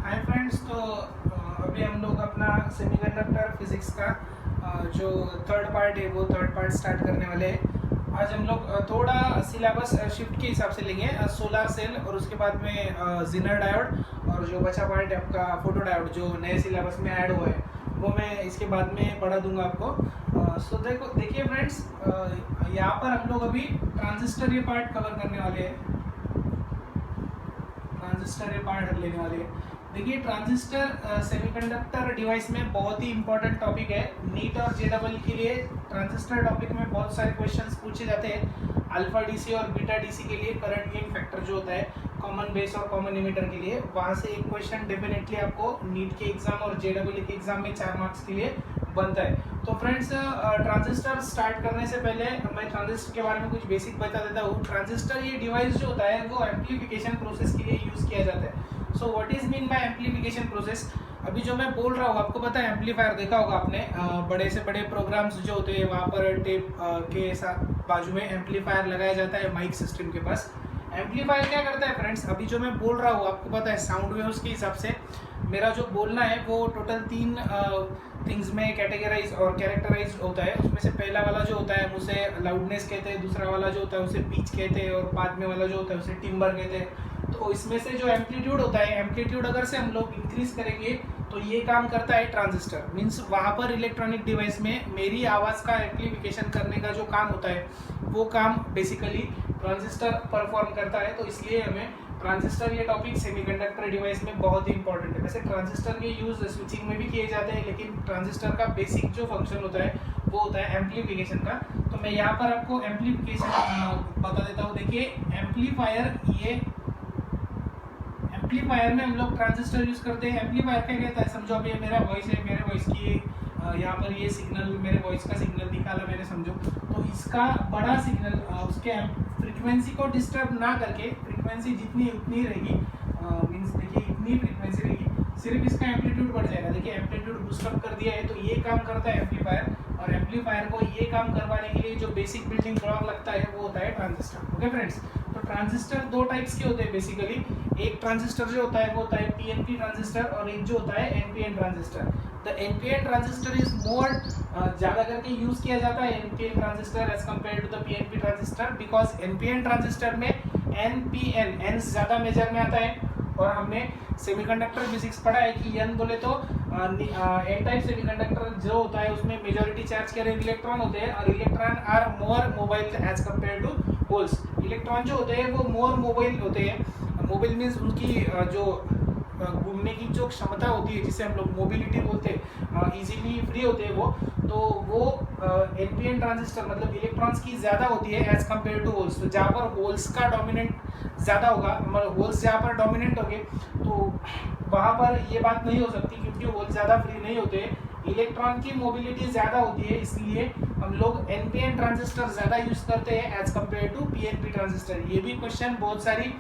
Hi friends, तो अभी हम लोग अपना सेमीकंडक्टर फिजिक्स का जो थर्ड पार्ट है वो थर्ड पार्ट स्टार्ट करने वाले हैं। आज हम लोग थोड़ा सिलेबस शिफ्ट के हिसाब से लेंगे। सोलर सेल और उसके बाद में जिनर डायोड और जो बचा पार्ट है आपका फोटो डायोड जो नए सिलेबस में ऐड हुआ है वो मैं इसके बाद में पढ़ा दूंगा आपको। सो देखिए फ्रेंड्स, यहाँ पर हम लोग अभी ट्रांजिस्टर ये पार्ट कवर करने वाले हैं। ट्रांजिस्टर ये पार्ट लेने वाले हैं। देखिए, ट्रांजिस्टर सेमीकंडक्टर डिवाइस में बहुत ही इंपॉर्टेंट टॉपिक है। नीट और जेडबल के लिए ट्रांजिस्टर टॉपिक में बहुत सारे क्वेश्चंस पूछे जाते हैं। अल्फा डीसी और बीटा डीसी के लिए करंट गेन फैक्टर जो होता है कॉमन बेस और कॉमन इमीटर के लिए, वहाँ से एक क्वेश्चन डेफिनेटली आपको नीट के एग्जाम और जेडबल के एग्जाम में 4 मार्क्स के लिए बनता है। तो फ्रेंड्स, ट्रांजिस्टर स्टार्ट करने से पहले मैं ट्रांजिस्टर के बारे में कुछ बेसिक बता देता हूँ। ट्रांजिस्टर ये डिवाइस जो होता है वो एम्प्लीफिकेशन प्रोसेस के लिए यूज़ किया जाता है। So what is mean by amplification process? अभी जो मैं बोल रहा हूँ आपको पता है, एम्पलीफायर देखा होगा आपने। बड़े से बड़े प्रोग्राम्स जो होते हैं वहाँ पर टेप के साथ बाजू में एम्पलीफायर लगाया जाता है माइक सिस्टम के पास। एम्पलीफायर क्या करता है फ्रेंड्स? अभी जो मैं बोल रहा हूँ आपको पता है, साउंड वेव्स के हिसाब से मेरा जो बोलना है वो टोटल 3 थिंग्स में कैटेगराइज और कैरेक्टराइज होता है। उसमें से पहला वाला जो होता है उसे लाउडनेस कहते हैं, दूसरा वाला जो होता है उसे पिच कहते हैं और बाद में वाला जो होता है उसे टिम्बर कहते हैं। तो इसमें से जो एम्पलीट्यूड होता है, एम्पलीट्यूड अगर से हम लोग इंक्रीज करेंगे तो ये काम करता है ट्रांजिस्टर। मीन्स वहाँ पर इलेक्ट्रॉनिक डिवाइस में मेरी आवाज़ का एम्प्लीफिकेशन करने का जो काम होता है वो काम बेसिकली ट्रांजिस्टर परफॉर्म करता है। तो इसलिए हमें ट्रांजिस्टर ये टॉपिक सेमीकंडक्टर डिवाइस में बहुत ही इंपॉर्टेंट है। वैसे ट्रांजिस्टर के यूज स्विचिंग में भी किए जाते हैं, लेकिन ट्रांजिस्टर का बेसिक जो फंक्शन होता है वो होता है एम्प्लीफिकेशन का। तो मैं यहाँ पर आपको एम्प्लीफिकेशन बता देता हूँ। देखिए, एम्पलीफायर में हम लोग ट्रांजिस्टर यूज करते हैं। एम्पलीफायर क्या कहता है? समझो अभी मेरा वॉइस है, मेरे वॉइस की यहाँ पर ये सिग्नल, मेरे वॉइस का सिग्नल निकाला मैंने, समझो। तो इसका बड़ा सिग्नल उसके फ्रीक्वेंसी को डिस्टर्ब ना करके, फ्रीक्वेंसी जितनी उतनी रहेगी, मीन्स देखिए इतनी फ्रीक्वेंसी रहेगी, सिर्फ इसका एम्पलीट्यूड बढ़ जाएगा। देखिए एम्पलीट्यूड बूस्टअप कर दिया है, तो ये काम करता है एम्पलीफायर। और एम्पलीफायर को ये काम करवाने के लिए जो बेसिक बिल्डिंग ब्लॉक लगता है वो होता है ट्रांजिस्टर। ओके फ्रेंड्स, तो ट्रांजिस्टर 2 टाइप्स के होते हैं बेसिकली। एक ट्रांजिस्टर जो होता है वो होता है पीएनपी ट्रांजिस्टर और एक जो होता है NPN transistor. The NPN transistor is more ज़्यादा करके यूज किया जाता है NPN transistor as compare to the PNP transistor, because NPN transistor में एनपीएन एन ज़्यादा मेजर में आता है। और हमने सेमीकंडक्टर फिजिक्स पढ़ा है कि एन बोले तो एन टाइप सेमीकंडक्टर जो होता है उसमें मेजॉरिटी चार्ज के इलेक्ट्रॉन होते हैं और electron are more mobile as compare to holes. Electron जो होते हैं वो मोर मोबाइल होते हैं। मोबाइल मीन्स उनकी जो घूमने की जो क्षमता होती है, जिसे हम लोग मोबिलिटी बोलते हैं, इजीली फ्री होते हैं वो एनपीएन ट्रांजिस्टर मतलब इलेक्ट्रॉन्स की ज़्यादा होती है एज कम्पेयर टू होल्स। तो जहाँ पर होल्स का डोमिनेंट ज़्यादा होगा, मतलब होल्स जहाँ पर डोमिनेंट होंगे तो वहाँ पर ये बात नहीं हो सकती, क्योंकि होल्स ज़्यादा फ्री नहीं होते हैं। इलेक्ट्रॉन की मोबिलिटी ज़्यादा होती है, इसलिए हम लोग एनपीएन ट्रांजिस्टर ज़्यादा यूज़ करते हैं as compare to PNP transistor. ये भी क्वेश्चन बहुत सारी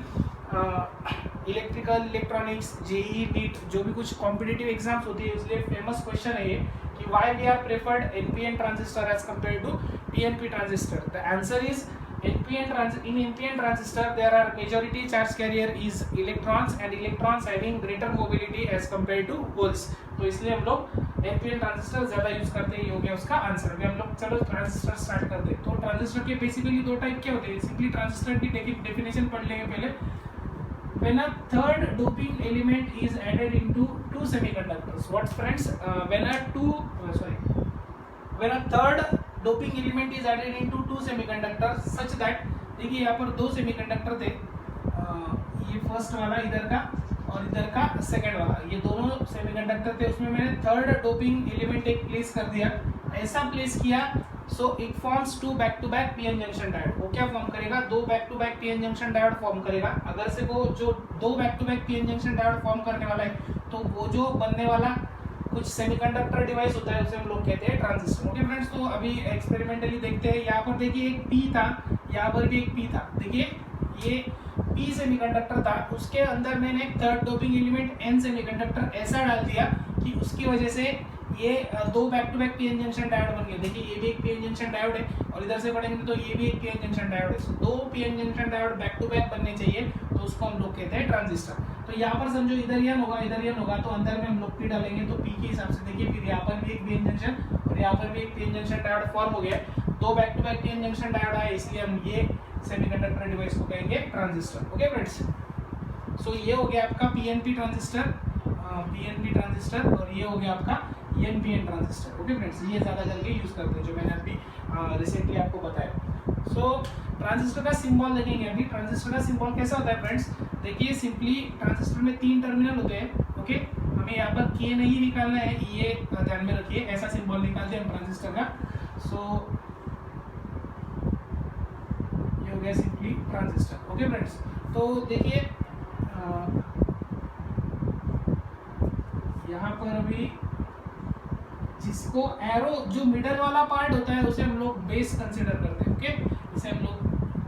इलेक्ट्रिकल, इलेक्ट्रॉनिक्स, जेई, नीट जो भी कुछ कॉम्पिटिटिव एग्जाम्स होती है इसलिए फेमस क्वेश्चन है ये कि why we are preferred NPN transistor as compare to PNP transistor. The answer is in NPN transistor there are majority charge carrier is electrons and electrons having greater mobility as compared to holes। तो इसलिए हम लोग NPN transistor ज़्यादा use करते हैं। ये हो गया उसका आंसर। अभी हम लोग चलो ट्रांजिस्टर स्टार्ट कर दे। तो ट्रांजिस्टर के बेसिकली 2 टाइप के होते हैं। सिंपली ट्रांजिस्टर की डेफिनेशन पढ़ लेंगे पहले। When a third doping element is added into two semiconductors, what friends? When a third doping element is added into two semiconductors such that, देखिए यहाँ पर 2 सेमीकंडक्टर थे, ये फर्स्ट वाला इधर का और इधर का सेकंड वाला, ये दोनों सेमीकंडक्टर थे। उसमें मैंने थर्ड डोपिंग एलिमेंट एक प्लेस कर दिया, ऐसा प्लेस किया so it forms 2 back to back PN junction diode. वो क्या फॉर्म करेगा? 2 back to back PN junction diode form करेगा। अगर से वो जो 2 back to back PN junction diode form करने वाला है तो वो जो बनने वाला कुछ सेमीकंडक्टर डिवाइस होता है उसे हम लोग कहते हैं ट्रांजिस्टर। ओके फ्रेंड्स, तो अभी एक्सपेरिमेंटली देखते हैं। यहाँ पर देखिए एक पी था, यहाँ पर भी एक पी था। देखिए ये पी सेमीकंडक्टर था, उसके अंदर मैंने एक third doping element N semiconductor ऐसा डाल दिया कि उसकी वजह से ये 2 back to back PN junction diode बन गए। देखिए ये भी एक पीएन जंक्शन डायोड है और इधर से पढ़ेंगे तो ये भी एक पीएन जंक्शन डायोड है। 2 PN junction diode back to back बनने चाहिए, तो उसको हम लोग कहते हैं ट्रांजिस्टर। तो यहाँ पर समझो इधर एन होगा तो अंदर में हम लोग पी डालेंगे तो पी के हिसाब से देखिए फिर यहाँ पर भी एक पीएन जंक्शन और यहाँ पर भी एक पीएन जंक्शन डायोड फॉर्म हो गया है। दो back to back PN junction diode है, इसलिए हम ये सेमीकंडक्टर डिवाइस को कहेंगे ट्रांजिस्टर। ओके फ्रेंड्स, सो ये हो गया आपका पीएनपी ट्रांजिस्टर, और ये हो गया आपका एनपीएन ट्रांजिस्टर। ओके फ्रेंड्स, ये ज़्यादा करके यूज़ करते हैं जो मैंने अभी रिसेंटली आपको बताया। सो ट्रांजिस्टर का सिंबल देखेंगे अभी। ट्रांजिस्टर का सिंबल कैसा होता है फ्रेंड्स, देखिए सिंपली ट्रांजिस्टर में 3 टर्मिनल होते हैं। ओके, हमें यहाँ पर के नहीं निकालना है, ये ध्यान में रखिए, ऐसा सिंबल निकालते हैं हम ट्रांजिस्टर का। सो ये हो गया सिंपली ट्रांजिस्टर। ओके फ्रेंड्स, तो देखिए यहाँ पर अभी जिसको एरो जो मिडल वाला पार्ट होता है उसे हम लोग बेस कंसीडर करते हैं। ओके, इसे हम लोग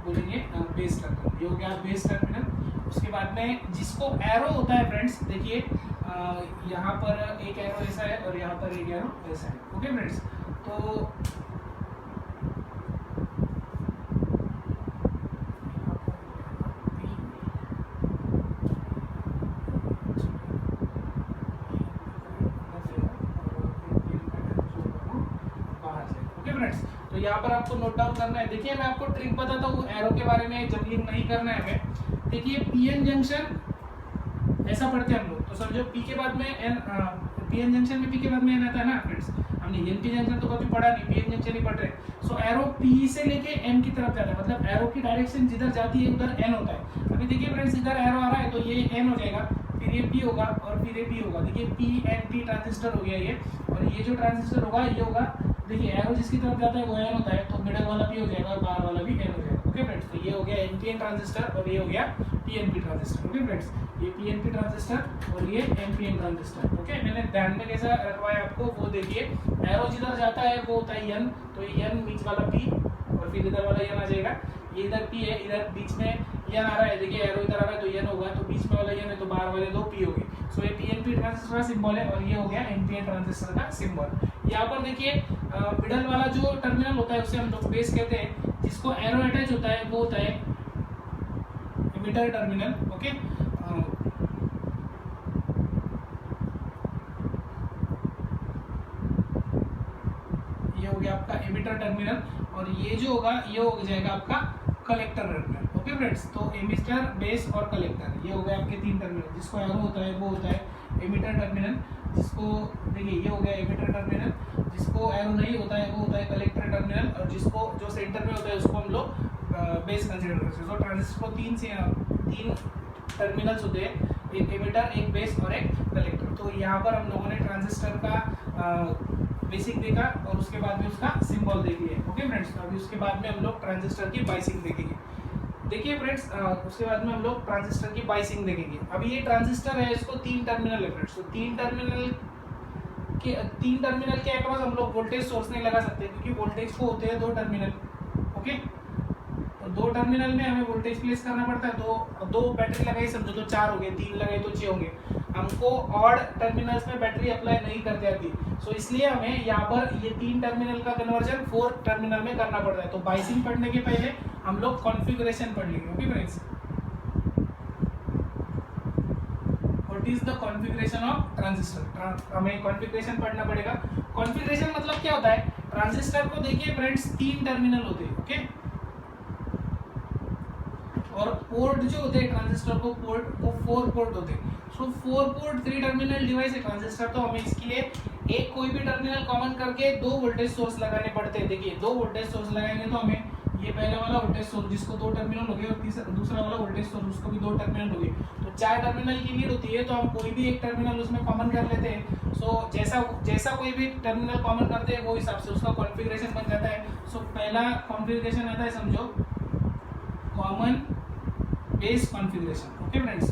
बोलेंगे बेस टर्मिनल। ये हो गया बेस टर्मिनल। उसके बाद में जिसको एरो होता है फ्रेंड्स, देखिए यहाँ पर एक एरो ऐसा है और यहाँ पर एक एरो ऐसा है। ओके फ्रेंड्स, तो तो यहाँ पर आपको नोट डाउन करना है। देखिए मैं आपको ट्रिक बताता हूँ एरो के बारे में, जंगलिंग नहीं करना है हमें। देखिए पीएन जंक्शन ऐसा पढ़ते हैं हम लोग, तो समझो पी के बाद में एन, पीएन जंक्शन में पी के बाद में एन आता है ना फ्रेंड्स। हमने एनपी जंक्शन तो कभी पढ़ा नहीं, पीएन जंक्शन ही पढ़ रहे। सो एरो पी से लेके एन की तरफ जाता है, मतलब एरो की डायरेक्शन जिधर जाती है उधर एन होता है। अभी देखिए फ्रेंड्स इधर एरो आ रहा है तो ये एन हो जाएगा, फिर ये पी होगा और फिर ये पी होगा। देखिए पी एन पी ट्रांजिस्टर हो गया ये, और ये जो ट्रांजिस्टर होगा ये होगा, देखिए एरो जिसकी तरफ जाता है वो एन होता है, तो मिडल वाला पी हो जाएगा और बाहर वाला भी एन हो जाएगा। ओके फ्रेंड्स, तो ये हो गया एनपीएन ट्रांजिस्टर और ये हो गया पीएनपी ट्रांजिस्टर। ओके फ्रेंड्स, ये पीएनपी ट्रांजिस्टर और ये एनपीएन ट्रांजिस्टर। ओके, मैंने ध्यान में कैसा रखवाया आपको वो देखिए, एरो जिधर जाता है वो होता है एन, तो ये एन बीच वाला पी और फिर इधर वाला एन आ जाएगा। ये इधर पी है, इधर बीच में एन आ रहा है, देखिए एरो इधर आ रहा है तो एन होगा, तो बीच में वाला एन है तो बाहर वाले दो पी हो गए। सो ये पीएनपी ट्रांजिस्टर का सिंबल है और ये हो गया एनपीएन ट्रांजिस्टर का सिंबल। यहाँ पर देखिए मिडल वाला जो टर्मिनल होता है उसे हम लोग बेस कहते हैं, जिसको एरो अटैच होता है वो होता है एमिटर टर्मिनल। ओके, ये हो गया आपका एमिटर टर्मिनल और ये जो होगा ये हो जाएगा आपका कलेक्टर टर्मिनल। ओके फ्रेंड्स, तो एमिटर, बेस और कलेक्टर ये हो गए आपके 3 टर्मिनल। जिसको एरो होता है वो होता है एमिटर टर्मिनल, जिसको देखिए ये हो गया एमिटर टर्मिनल, जिसको एरो नहीं होता है वो होता है कलेक्टर टर्मिनल, और जिसको जो सेंटर में होता है उसको हम लोग बेस कंसीडर करते हैं। तो ट्रांजिस्टर को 3 टर्मिनल्स होते हैं, एक एमिटर, एक बेस और एक कलेक्टर। तो यहाँ पर हम लोगों ने ट्रांजिस्टर का बेसिक देखा और उसके बाद में उसका सिंबल देख लिया। ओके फ्रेंड्स, तो अभी उसके बाद में हम लोग ट्रांजिस्टर की बाइसिंग देखेंगे। देखिए फ्रेंड्स, उसके बाद में हम लोग ट्रांजिस्टर की बाइसिंग देखेंगे। अभी ये ट्रांजिस्टर है, इसको 3 टर्मिनल है फ्रेंड्स। तो 3 टर्मिनल के अक्रॉस हम लोग वोल्टेज सोर्स नहीं लगा सकते, क्योंकि वोल्टेज को होते हैं 2 टर्मिनल। ओके, तो 2 टर्मिनल में हमें वोल्टेज प्लेस करना पड़ता है। तो 2 बैटरी लगाई समझो तो 4 हो गए, 3 लगाए तो 6 होंगे। हमको ऑड टर्मिनल्स में बैटरी अप्लाई नहीं करते आती, सो इसलिए हमें यहाँ पर ये 3 टर्मिनल का कन्वर्जन 4 टर्मिनल में करना पड़ता है। तो बाइसिंग पढ़ने के पहले हम लोग कॉन्फ़िगरेशन पढ़ लेंगे। Okay friends, what is the configuration of transistor, हमें कॉन्फ़िगरेशन पढ़ना पड़ेगा। कॉन्फ़िगरेशन मतलब क्या होता है, ट्रांजिस्टर को देखिए फ्रेंड्स 3 टर्मिनल होते हैं। ओके, और पोर्ट जो होते हैं ट्रांजिस्टर को पोर्ट वो 4 पोर्ट होते हैं। सो 4 पोर्ट 3 टर्मिनल डिवाइस है ट्रांजिस्टर। तो हमें इसके लिए एक कोई भी टर्मिनल कॉमन करके 2 वोल्टेज सोर्स लगाने पड़ते हैं। देखिए 2 वोल्टेज सोर्स लगाएंगे तो हमें ये पहले वाला वोल्टेज सोर्स जिसको 2 टर्मिनल हो गए और दूसरा वाला वोल्टेज सोर्स उसको भी 2 टर्मिनल हो गए, तो 4 टर्मिनल की नीड होती है। तो हम कोई भी एक टर्मिनल उसमें कॉमन कर लेते हैं। सो जैसा कोई भी टर्मिनल कॉमन करते हैं वो हिसाब से उसका कॉन्फ़िगरेशन बन जाता है। सो पहला कॉन्फ़िगरेशन आता है समझो common base configuration. Okay friends,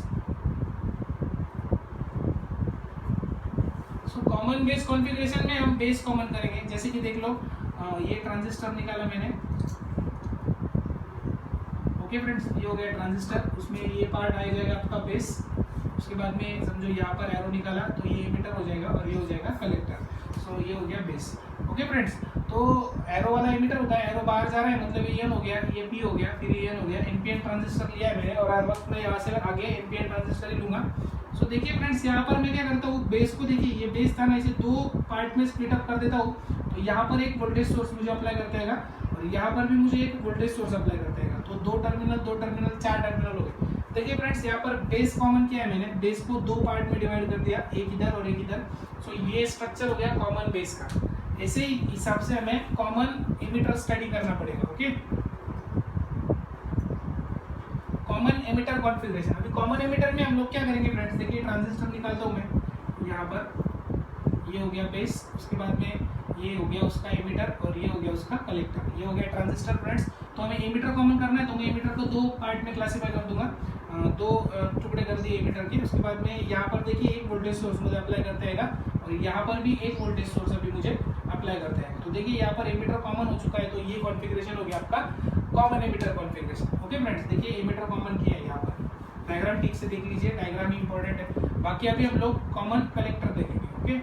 so common base configuration में हम बेस कॉमन करेंगे। जैसे कि देख लो ये ट्रांजिस्टर निकाला मैंने। ओके फ्रेंड्स, ये हो गया ट्रांजिस्टर, उसमें ये पार्ट आ जाएगा आपका बेस। उसके बाद में समझो यहाँ पर एरो निकाला तो ये एमिटर हो जाएगा और ये हो जाएगा कलेक्टर। सो ये हो गया बेस। ओके फ्रेंड्स, तो एरो वाला एमिटर होता है, एरो बाहर जा रहा है मतलब ये एन हो गया, ये पी हो गया, फिर ये एन हो गया। एनपीएन ट्रांजिस्टर लिया है मैंने और हर वक्त मैं यहाँ से आगे एनपीएन ट्रांजिस्टर ही लूंगा। सो देखिए फ्रेंड्स, यहाँ पर मैं क्या करता हूँ, बेस को देखिए, ये बेस था ना, इसे दो पार्ट में स्प्लिट अप कर देता हूँ। तो यहाँ पर एक वोल्टेज सोर्स मुझे अप्लाई करता है और यहाँ पर भी मुझे एक वोल्टेज सोर्स अप्लाई करता है। तो दो टर्मिनल 4 टर्मिनल हो गए। देखिए फ्रेंड्स, यहाँ पर बेस कॉमन किया है मैंने, बेस को दो पार्ट में डिवाइड कर दिया, एक इधर और एक इधर। सो ये स्ट्रक्चर हो गया कॉमन बेस का। ऐसे ही हिसाब से हमें कॉमन एमिटर स्टडी करना पड़ेगा। Okay, common emitter configuration. अभी कॉमन एमिटर में हम लोग क्या करेंगे फ्रेंड्स, देखिए ट्रांजिस्टर निकालता हूँ मैं। यहाँ पर ये हो गया बेस, उसके बाद में ये हो गया उसका एमिटर और ये हो गया उसका कलेक्टर, ये हो गया ट्रांजिस्टर फ्रेंड्स। तो हमें एमिटर कॉमन करना है, तो मैं एमिटर को दो पार्ट में क्लासीफाई कर दूंगा, दो टुकड़े कर दिए एमिटर के। उसके बाद में यहाँ पर देखिए एक वोल्टेज सोर्स मुझे अप्लाई करता है और यहाँ पर भी एक वोल्टेज सोर्स अभी मुझे अप्लाई करता है। तो देखिए यहाँ पर एमिटर कॉमन हो चुका है, तो ये कॉन्फ़िगरेशन हो गया आपका common emitter configuration. Okay friends, देखिए एमिटर कॉमन किया है यहाँ पर, डायग्राम ठीक से देख लीजिए, डायग्राम ही इंपॉर्टेंट है। बाकी अभी हम लोग कॉमन कलेक्टर देखेंगे। ओके,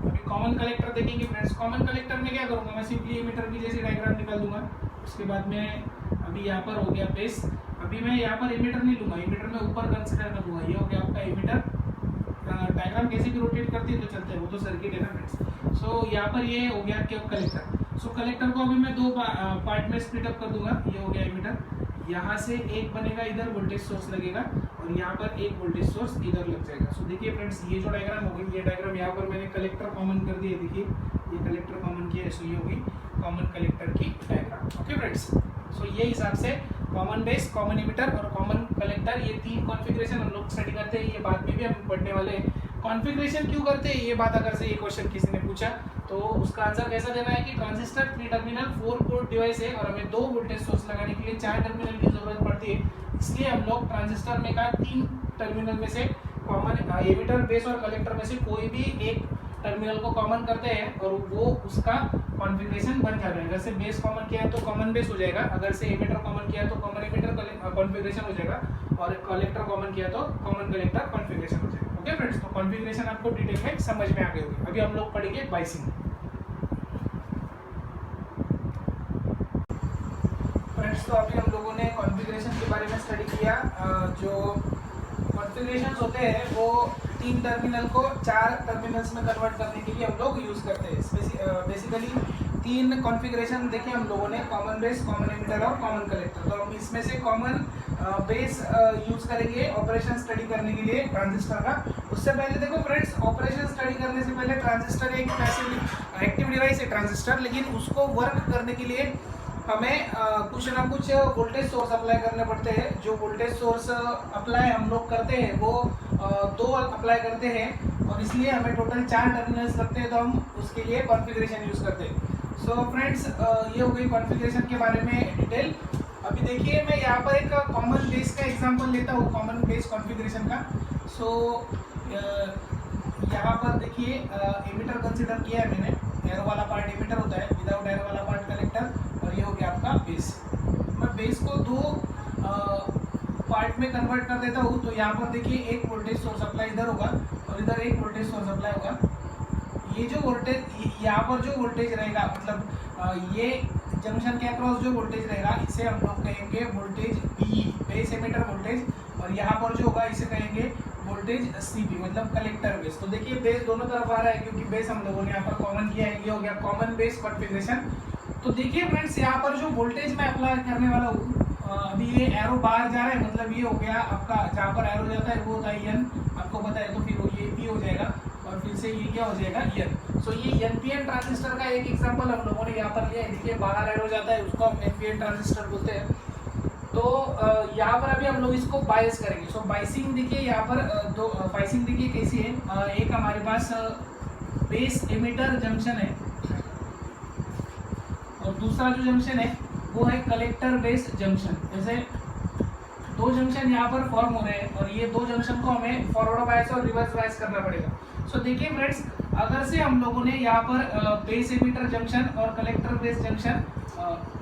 अभी कॉमन कलेक्टर देखेंगे फ्रेंड्स। कॉमन कलेक्टर में क्या करूँगा, मैं सिंपली एमिटर की जैसी डायग्राम निकाल दूंगा। उसके बाद में अभी यहाँ पर हो गया बेस, अभी मैं यहाँ पर एमिटर नहीं लूंगा, एमिटर में ऊपर कंसीडर कर दूंगा। ये हो गया आपका एमिटर। डायग्राम कैसे भी रोटेट करती है तो चलता है, वो तो सर्किट है ना फ्रेंड्स। सो यहाँ पर ये हो गया क्या, कलेक्टर। सो कलेक्टर को अभी मैं दो पार्ट में स्प्लिट अप कर दूंगा। ये हो गया एमिटर, यहाँ से एक बनेगा, इधर वोल्टेज सोर्स लगेगा और यहाँ पर एक वोल्टेज सोर्स इधर लग जाएगा। सो देखिए फ्रेंड्स, ये जो डायग्राम हो गई, ये डायग्राम यहाँ पर मैंने कलेक्टर कॉमन कर दिया। देखिए ये कलेक्टर कॉमन किया है, सो ये हो गई कॉमन कलेक्टर की डायग्राम। ओके फ्रेंड्स, सो ये हिसाब से कॉमन बेस, कॉमन एमिटर और कॉमन कलेक्टर, ये तीन कॉन्फ़िगरेशन हम लोग स्टडी करते हैं। ये बाद में भी हम पढ़ने वाले हैं। कॉन्फ़िगरेशन क्यों करते हैं, ये बात अगर से ये क्वेश्चन किसी ने पूछा तो उसका आंसर कैसा देना है कि ट्रांजिस्टर 3 टर्मिनल 4 पोर्ट डिवाइस है और हमें दो वोल्टेज सोर्स लगाने के लिए 4 टर्मिनल की जरूरत पड़ती है। इसलिए हम लोग ट्रांजिस्टर में का 3 टर्मिनल में से कॉमन एमिटर, बेस और कलेक्टर में से कोई भी एक टर्मिनल को कॉमन करते हैं और वो उसका कॉन्फ़िगरेशन बन जाता है। अगर से बेस कॉमन किया है तो कॉमन बेस हो जाएगा, अगर से एमिटर कॉमन किया है तो कॉमन एमिटर कॉन्फ़िगरेशन हो जाएगा और कलेक्टर कॉमन किया तो कॉमन कलेक्टर कॉन्फ़िगरेशन हो जाएगा। ओके फ्रेंड्स, तो कॉन्फ़िगरेशन आपको डिटेल में समझ में आ गई होगी। अभी हम लोग पढ़ेंगे बाइसिंग। फ्रेंड्स, तो अभी हम लोगों ने कॉन्फ़िगरेशन के बारे में स्टडी किया। जो कॉन्फ़िगरेशन होते हैं वो 3 टर्मिनल को 4 टर्मिनल्स में कन्वर्ट करने के लिए हम लोग यूज़ करते हैं। बेसिकली 3 कॉन्फ़िगरेशन देखे हम लोगों ने, कॉमन बेस, कॉमन एमिटर और कॉमन कलेक्टर। तो हम इसमें से कॉमन बेस यूज़ करेंगे ऑपरेशन स्टडी करने के लिए ट्रांजिस्टर का। उससे पहले देखो फ्रेंड्स, ऑपरेशन स्टडी करने से पहले ट्रांजिस्टर एक पैसिव एक्टिव डिवाइस है ट्रांजिस्टर, लेकिन उसको वर्क करने के लिए हमें कुछ ना कुछ वोल्टेज सोर्स अप्लाई करने पड़ते हैं। जो वोल्टेज सोर्स अप्लाई हम लोग करते हैं वो 2 अप्लाई करते हैं और इसलिए हमें टोटल 4 टर्मिनल्स लगते हैं, तो हम उसके लिए कॉन्फ़िगरेशन यूज़ करते हैं। सो फ्रेंड्स, ये हो गई कॉन्फ़िगरेशन के बारे में डिटेल। अभी देखिए मैं यहाँ पर एक कॉमन बेस का एग्जांपल लेता हूँ, कॉमन बेस कॉन्फ़िगरेशन का। सो यहाँ पर देखिए एमिटर कंसीडर किया है मैंने, एरो वाला पार्ट एमिटर होता है, विदाउट एरो वाला पार्ट कलेक्टर, और ये हो गया आपका बेस। मैं बेस को 2 पार्ट में कन्वर्ट कर देता हूँ। तो यहाँ पर देखिए एक वोल्टेज सोर्स अप्लाई इधर होगा और इधर एक वोल्टेज सोर्स अप्लाई होगा। ये जो वोल्टेज, यहाँ पर जो वोल्टेज रहेगा, मतलब ये जंक्शन के अक्रॉस जो वोल्टेज रहेगा, इसे हम लोग कहेंगे voltage B, base emitter voltage, और यहाँ पर जो होगा इसे कहेंगे वोल्टेज सीबी, मतलब कलेक्टर बेस। तो देखिए बेस दोनों तरफ आ रहा है क्योंकि बेस हम लोगों ने यहाँ पर कॉमन किया है। ये हो गया कॉमन बेस कॉन्फ़िगरेशन। तो देखिए फ्रेंड्स, यहाँ पर जो वोल्टेज मैं अप्लाई करने वाला हूँ, अभी ये एरो बाहर जा रहा है, मतलब ये हो गया आपका, जहाँ पर एरो जाता है वो होता है एन, आपको पता है, तो फिर वो ये पी हो जाएगा और फिर से ये क्या हो जाएगा, एन। सो ये एनपीएन ट्रांजिस्टर का एक एग्जांपल हम लोगों ने यहाँ पर लिया है। देखिए बाहर एरो जाता है, उसको हम एनपीएन ट्रांजिस्टर बोलते हैं। तो यहाँ पर अभी हम लोग इसको बायस करेंगे। सो बाइसिंग देखिए यहाँ पर दो बाइसिंग देखिए कैसी है। एक हमारे पास बेस एमिटर जंक्शन है और दूसरा जो जंक्शन है वो है कलेक्टर बेस जंक्शन। जैसे 2 जंक्शन यहाँ पर फॉर्म हो रहे हैं और ये 2 जंक्शन को हमें फॉरवर्ड बायस और रिवर्स बायस करना पड़ेगा। सो देखिए फ्रेंड्स, अगर से हम लोगों ने यहाँ पर बेस एमिटर जंक्शन और कलेक्टर बेस जंक्शन,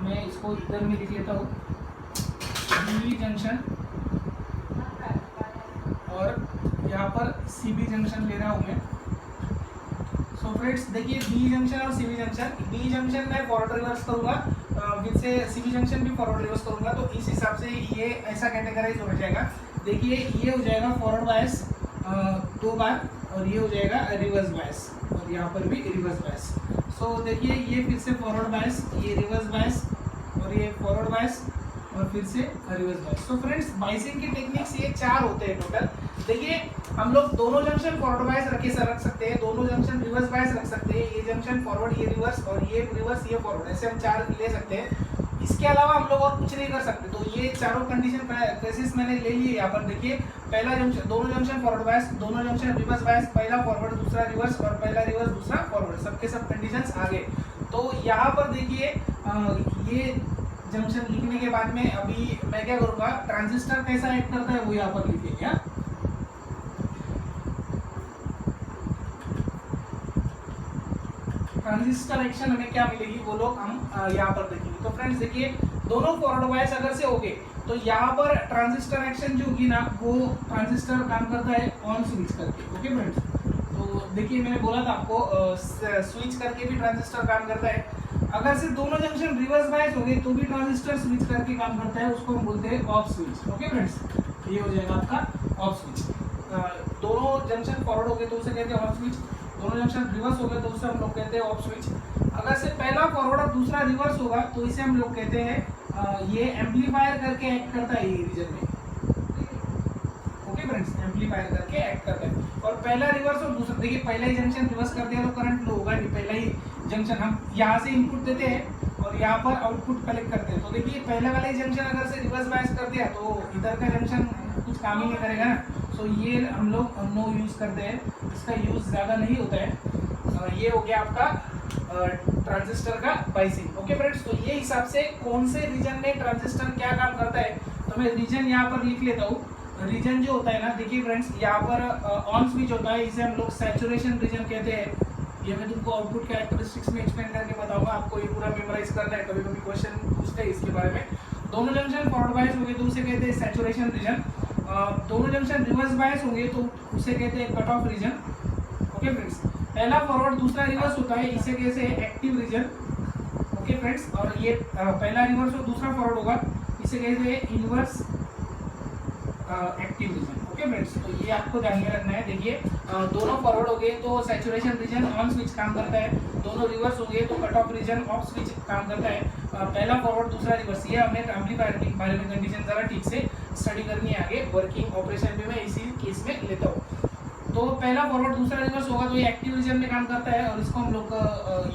मैं इसको इधर में लिख लेता हूँ, बी जंक्शन, और यहाँ पर सीबी जंक्शन ले रहा हूँ मैं। सो फ्रेंड्स देखिए बी जंक्शन और सीबी जंक्शन, बी जंक्शन में फॉरवर्ड रिवर्स करूंगा, फिर से सीबी जंक्शन भी फॉरवर्ड रिवर्स करूंगा, तो इस हिसाब से ये ऐसा कैटेगराइज हो जाएगा। देखिए ये हो जाएगा फॉरवर्ड बायस 2 बार, और ये हो जाएगा रिवर्स बायस, और यहाँ पर भी रिवर्स बायस। सो देखिए ये फिर से फॉरवर्ड बायस, ये रिवर्स बायस, और ये फॉरवर्ड बायस, और फिर से रिवर्स बायस। तो फ्रेंड्स बाइसिंग की टेक्निक्स ये 4 होते हैं टोटल। देखिए हम लोग दोनों जंक्शन फॉरवर्ड बायस रख सकते हैं, दोनों जंक्शन रिवर्स बायस रख सकते हैं, ये जंक्शन फॉरवर्ड, ये रिवर्स, और ये रिवर्स, ये फॉरवर्ड, ऐसे हम 4 ले सकते हैं। इसके अलावा हम लोग और कुछ नहीं कर सकते। तो ये चारों कंडीशन केसेस मैंने ले लिए यहाँ पर। देखिए पहला जंक्शन, दोनों जंक्शन फॉरवर्ड बायस, दोनों जंक्शन रिवर्स बायस, पहला फॉरवर्ड दूसरा रिवर्स, और पहला रिवर्स दूसरा फॉरवर्ड, सबके सब कंडीशंस आ गए। तो यहाँ पर देखिए ये जंक्शन लिखने के बाद में अभी मैं क्या करूँगा, ट्रांजिस्टर कैसा एक्ट करता है वो यहाँ पर लिखेंगे। ट्रांजिस्टर एक्शन हमें क्या मिलेगी वो लोग हम यहाँ पर देखेंगे। तो फ्रेंड्स देखिए दोनों फॉरवर्ड बायस अगर से हो गए तो यहाँ पर ट्रांजिस्टर एक्शन जो होगी ना, वो ट्रांजिस्टर काम करता है ऑन स्विच करके। ओके फ्रेंड्स, तो देखिए मैंने बोला था आपको स्विच करके भी ट्रांजिस्टर काम करता है। अगर से दोनों जंक्शन रिवर्स बायस हो गए तो भी ट्रांजिस्टर स्विच करके काम करता है, उसको हम बोलते हैं ऑफ स्विच। ओके फ्रेंड्स, ये हो जाएगा आपका ऑफ स्विच। दोनों जंक्शन फॉरवर्ड हो गए तो उसे कहते हैं ऑफ स्विच, दोनों जंक्शन रिवर्स हो गए तो उसे हम लोग कहते हैं ऑफ स्विच। अगर से पहला फॉरवर्ड और दूसरा रिवर्स होगा तो इसे हम लोग कहते हैं ये एम्पलीफायर करके एक्ट करता है ये रीजन में। ओके फ्रेंड्स, एम्पलीफायर करके एक्ट करता है। और पहला रिवर्स और दूसरा, देखिए पहला ही जंक्शन रिवर्स कर दिया तो करंट फ्लो होगा नहीं, पहला ही जंक्शन हम यहाँ से इनपुट देते हैं और यहाँ पर आउटपुट कलेक्ट करते हैं। तो देखिए पहला वाला ही जंक्शन अगर से रिवर्स बायस कर दिया तो इधर का जंक्शन कुछ काम ही नहीं करेगा ना। सो ये हम लोग नो यूज करते हैं, इसका यूज ज़्यादा नहीं होता है। ये हो गया आपका ट्रांजिस्टर का बाइसिंग। ओके फ्रेंड्स, तो ये हिसाब से कौन से रीजन में ट्रांजिस्टर क्या काम करता है, तो मैं रीजन यहाँ पर लिख लेता हूँ। रीजन जो होता है ना, देखिए फ्रेंड्स यहाँ पर ऑन स्विच होता है, इसे हम लोग सैचुरेशन रीजन कहते हैं। ये मैं तुमको आउटपुट कैरेक्टरिस्टिक्स में एक्सप्लेन करके बताऊंगा, आपको ये पूरा मेमोराइज करना है, कभी कभी क्वेश्चन पूछते हैं इसके बारे में। दोनों जंक्शन फॉरवर्ड बायस होंगे तो उसे कहते हैं सैचुरेशन रीजन, दोनों जंक्शन रिवर्स बायस होंगे तो उसे कहते हैं cut off region. Okay friends, पहला फॉरवर्ड दूसरा रिवर्स होता है, इसे कहते हैं एक्टिव रीजन। ओके फ्रेंड्स, और ये पहला रिवर्स और दूसरा फॉरवर्ड होगा, इसे कहते हैं inverse active region. Okay friends, तो ये आपको ध्यान में रखना है। देखिए दोनों फॉरवर्ड हो गए तो सैचुरेशन रीजन ऑन स्विच काम करता है, दोनों रिवर्स हो गए तो cut off region off switch काम करता है। पहला फॉरवर्ड दूसरा रिवर्स, ये हमें एम्पलीफायर के बारे में कंडीशन जरा ठीक से स्टडी करनी है आगे, वर्किंग ऑपरेशन भी मैं इसी केस में लेता हूँ। तो पहला फॉरवर्ड दूसरा रिवर्स होगा तो ये एक्टिव रीजन में काम करता है और इसको हम लोग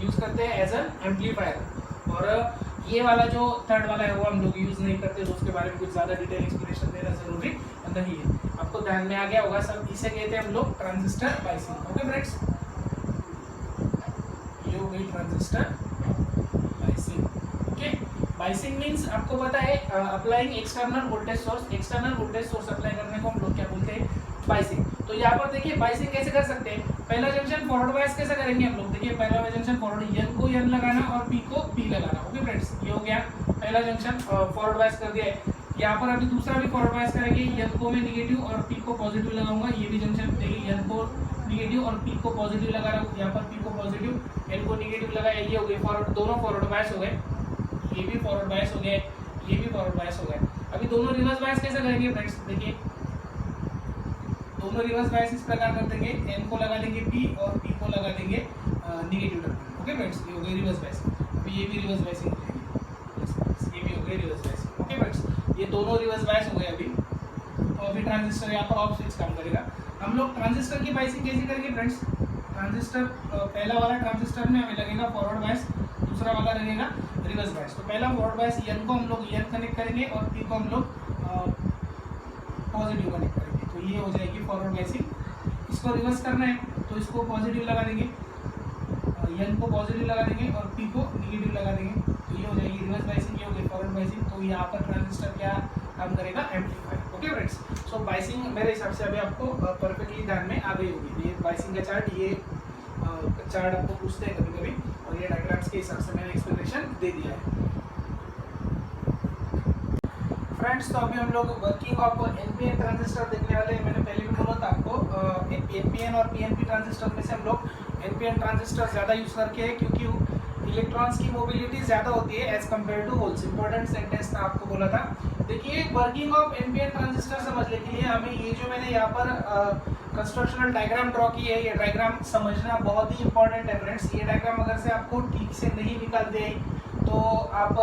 यूज करते हैं एज एन एम्पलीफायर। और ये वाला जो थर्ड वाला है वो हम लोग यूज नहीं करते, तो उसके बारे में कुछ ज़्यादा डिटेल एक्सप्लेनेशन देना जरूरी नहीं है। आपको ध्यान में आ गया होगा सब, इसे कहते हैं हम लोग ट्रांजिस्टर बाइसिंग। ओके फ्रेंड्स, ये हो गई transistor biasing. Okay, biasing means आपको पता है applying external voltage source, external voltage source apply करने को हम लोग क्या बोलते हैं, बाइसिंग। तो यहाँ पर देखिए बाइसिंग कैसे कर सकते हैं। पहला जंक्शन फॉरवर्ड बायस कैसे करेंगे हम लोग, देखिए पहला जंक्शन फॉरवर्ड एन को एन लगाना और पी को पी लगाना। ओके फ्रेंड्स, ये हो गया पहला जंक्शन फॉरवर्ड बायस कर दिया है। यहाँ पर अभी दूसरा भी फॉरवर्ड बायस करेंगे, एन को मैं निगेटिव और पी को पॉजिटिव लगाऊंगा। ये भी जंक्शन देखिए एन को निगेटिव और पी को पॉजिटिव लगा रहा हूँ, यहाँ पर पी को पॉजिटिव एन को निगेटिव लगाया, ये हो गए फॉरवर्ड, दोनों फॉरवर्ड बायस हो गए। ये भी फॉरवर्ड बायस हो गया, ये भी फॉरवर्ड बायस हो गया। अभी दोनों रिवर्स बायस कैसे करेंगे फ्रेंड्स, देखिए दोनों रिवर्स बायस इस प्रकार कर देंगे, एन को लगा देंगे पी और पी को लगा देंगे निगेटिव टर्मिनल। ओके फ्रेंड्स, ये हो गई रिवर्स बायस। अभी ये भी रिवर्स बायसिंग हो जाएगी, ये भी हो गई रिवर्स बायसिंग। ओके फ्रेंड्स, ये दोनों रिवर्स बायस हो गए अभी। तो अभी ट्रांजिस्टर यहाँ पर ऑफ स्विच काम करेगा। हम लोग ट्रांजिस्टर की बायसिंग कैसे करेंगे फ्रेंड्स, ट्रांजिस्टर पहला वाला ट्रांजिस्टर में हमें लगेगा फॉरवर्ड बायस, दूसरा वाला लगेगा रिवर्स बायस। तो पहला फॉरवर्ड बायस एन को हम लोग एन कनेक्ट करेंगे और पी को हम लोग पॉजिटिव कनेक्ट करेंगे, तो ये हो जाएगी फॉरवर्ड बायसिंग। इसको रिवर्स करना है तो इसको पॉजिटिव लगा देंगे, एन को पॉजिटिव लगा देंगे और पी को निगेटिव लगा देंगे, तो ये हो जाएगी रिवर्स बायसिंग, ये हो गई फॉरवर्ड बायसिंग। तो यहाँ पर ट्रांजिस्टर क्या काम करेगा, एम्पलीफायर। ओके फ्रेंड्स, सो बायसिंग मेरे हिसाब से अभी आपको परफेक्टली ध्यान में आ गई होगी। ये बायसिंग का चार्ट, ये चार्ट आपको पूछते हैं कभी कभी, और ये डायग्राम्स के हिसाब से मैंने एक्सप्लेनेशन दे दिया है। फ्रेंड्स, तो अभी हम लोग वर्किंग ऑफ एनपीएन ट्रांजिस्टर देखने वाले हैं। मैंने पहले भी बोला था आपको एनपीएन और पीएनपी ट्रांजिस्टर में से हम लोग एनपीएन ट्रांजिस्टर ज़्यादा यूज़ करके है क्योंकि इलेक्ट्रॉन्स की मोबिलिटी ज़्यादा होती है as compare to holes. Important sentence मैं आपको बोला था। देखिए वर्किंग ऑफ एनपीएन ट्रांजिस्टर समझने के लिए हमें ये जो मैंने यहाँ पर कंस्ट्रक्शनल डायग्राम ड्रॉ की है, ये डायग्राम समझना बहुत ही इंपॉर्टेंट है फ्रेंड्स। ये डायग्राम अगर से आपको ठीक से नहीं निकालते हैं तो आप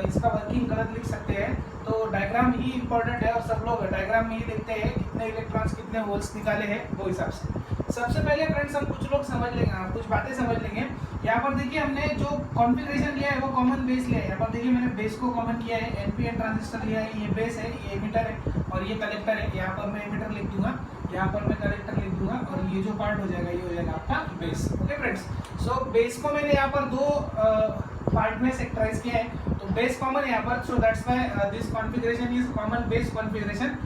इसका वर्किंग गलत लिख सकते हैं। तो डायग्राम ही इंपॉर्टेंट है और सब लोग डायग्राम में ही देखते हैं कितने इलेक्ट्रॉन्स कितने होल्स निकाले हैं वो हिसाब से। सबसे पहले फ्रेंड्स हम कुछ लोग समझ लेंगे, कुछ बातें समझ लेंगे। यहाँ पर देखिए हमने जो कॉन्फ़िगरेशन लिया है वो कॉमन बेस लिया है। यहाँ पर देखिए मैंने बेस को कॉमन किया है, एनपीएन ट्रांजिस्टर लिया है, ये बेस है, ये एमिटर है और ये कलेक्टर है। यहाँ पर मैं एमिटर लिख दूंगा, यहाँ पर मैं कलेक्टर लिख दूंगा और ये जो पार्ट हो जाएगा ये हो जाएगा आपका base. Okay friends, so base को मैंने यहाँ पर दो पार्ट में सेक्टराइज किया है, तो बेस कॉमन है यहाँ पर, so that's why this configuration is common base configuration.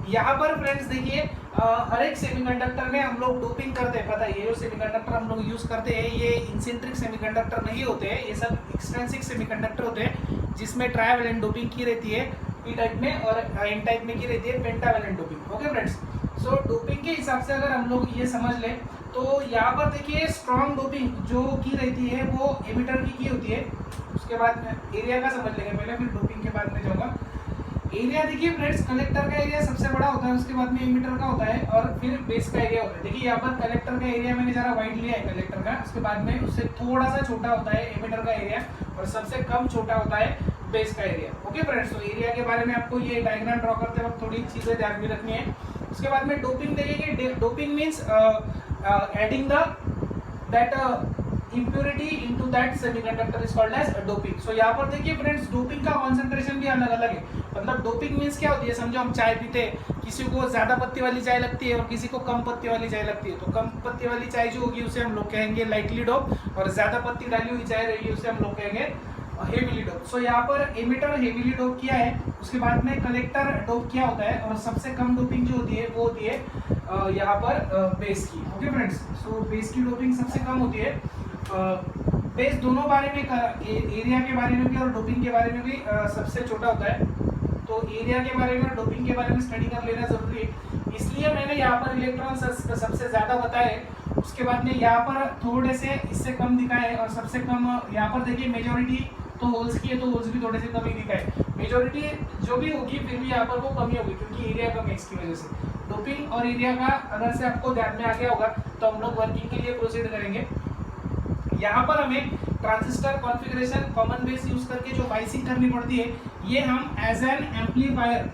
यहाँ पर फ्रेंड्स देखिए हर एक सेमीकंडक्टर में हम लोग डोपिंग करते हैं। पता है ये जो सेमीकंडक्टर हम लोग यूज करते हैं ये इंसेंट्रिक सेमीकंडक्टर नहीं होते हैं, ये सब एक्सट्रिंसिक सेमीकंडक्टर होते हैं जिसमें ट्राइवैलेंट डोपिंग की रहती है पी टाइप में और एन टाइप में की रहती है पेंटावैलेंट डोपिंग। ओके फ्रेंड्स, सो डोपिंग के हिसाब से अगर हम लोग ये समझ लें तो यहाँ पर देखिए स्ट्रॉन्ग डोपिंग जो की रहती है वो एमिटर की होती है। उसके बाद एरिया का समझ लेंगे पहले, फिर डोपिंग के बाद में जाऊँगा। एरिया देखिए फ्रेंड्स, कलेक्टर का एरिया सबसे बड़ा होता है, उसके बाद में एमिटर का होता है और फिर बेस का एरिया होता है। देखिए यहाँ पर कलेक्टर का एरिया मैंने जरा वाइड लिया है कलेक्टर का, उसके बाद में उससे थोड़ा सा छोटा होता है एमिटर का एरिया और सबसे कम छोटा होता है बेस का एरिया। ओके फ्रेंड्स, तो एरिया के बारे में आपको ये डायग्राम ड्रॉ करते वक्त थोड़ी चीजें ध्यान में रखनी है। उसके बाद में डोपिंग देखेंगे। Doping means adding the that impurity into that semiconductor is called as doping। so यहाँ पर देखिए फ्रेंड्स डोपिंग का कॉन्सेंट्रेशन भी अलग अलग है। मतलब डोपिंग मीन्स क्या होती है, समझो हम चाय पीते हैं, किसी को ज्यादा पत्ती वाली चाय लगती है और किसी को कम पत्ती वाली चाय लगती है। तो कम पत्ती वाली चाय जो होगी उसे हम लोग कहेंगे लाइटली डोप और ज्यादा पत्ती डाली हुई चाय रहेगी उसे हम लोग कहेंगे हेवीली डोप। सो यहाँ पर एमिटर हेवीली डोप किया है, उसके बाद में कलेक्टर डोप किया होता है और सबसे कम डोपिंग जो होती है वो होती है यहाँ पर बेस की। ओके फ्रेंड्स, सो बेस की डोपिंग सबसे कम होती है। बेस दोनों बारे में एरिया के बारे में भी और डोपिंग के बारे में भी सबसे छोटा होता है। तो एरिया के बारे में और डोपिंग के बारे में स्टडी कर लेना जरूरी है, इसलिए मैंने यहाँ पर इलेक्ट्रॉन सबसे ज्यादा बताए। उसके बाद में यहाँ पर थोड़े से इससे कम दिखाए और सबसे कम यहाँ पर देखिए मेजोरिटी तो होल्स की है तो होल्स भी थोड़े से कम ही दिखाए। मेजोरिटी जो भी होगी फिर भी यहाँ पर वो कमी होगी क्योंकि एरिया कम है इसकी वजह से। डोपिंग और एरिया का अगर से आपको ध्यान में आ गया होगा तो हम लोग वर्किंग के लिए प्रोसीड करेंगे। यहाँ पर हमें transistor configuration common base use करके जो बाइसिंग करनी पड़ती है ये हम as an amplifier,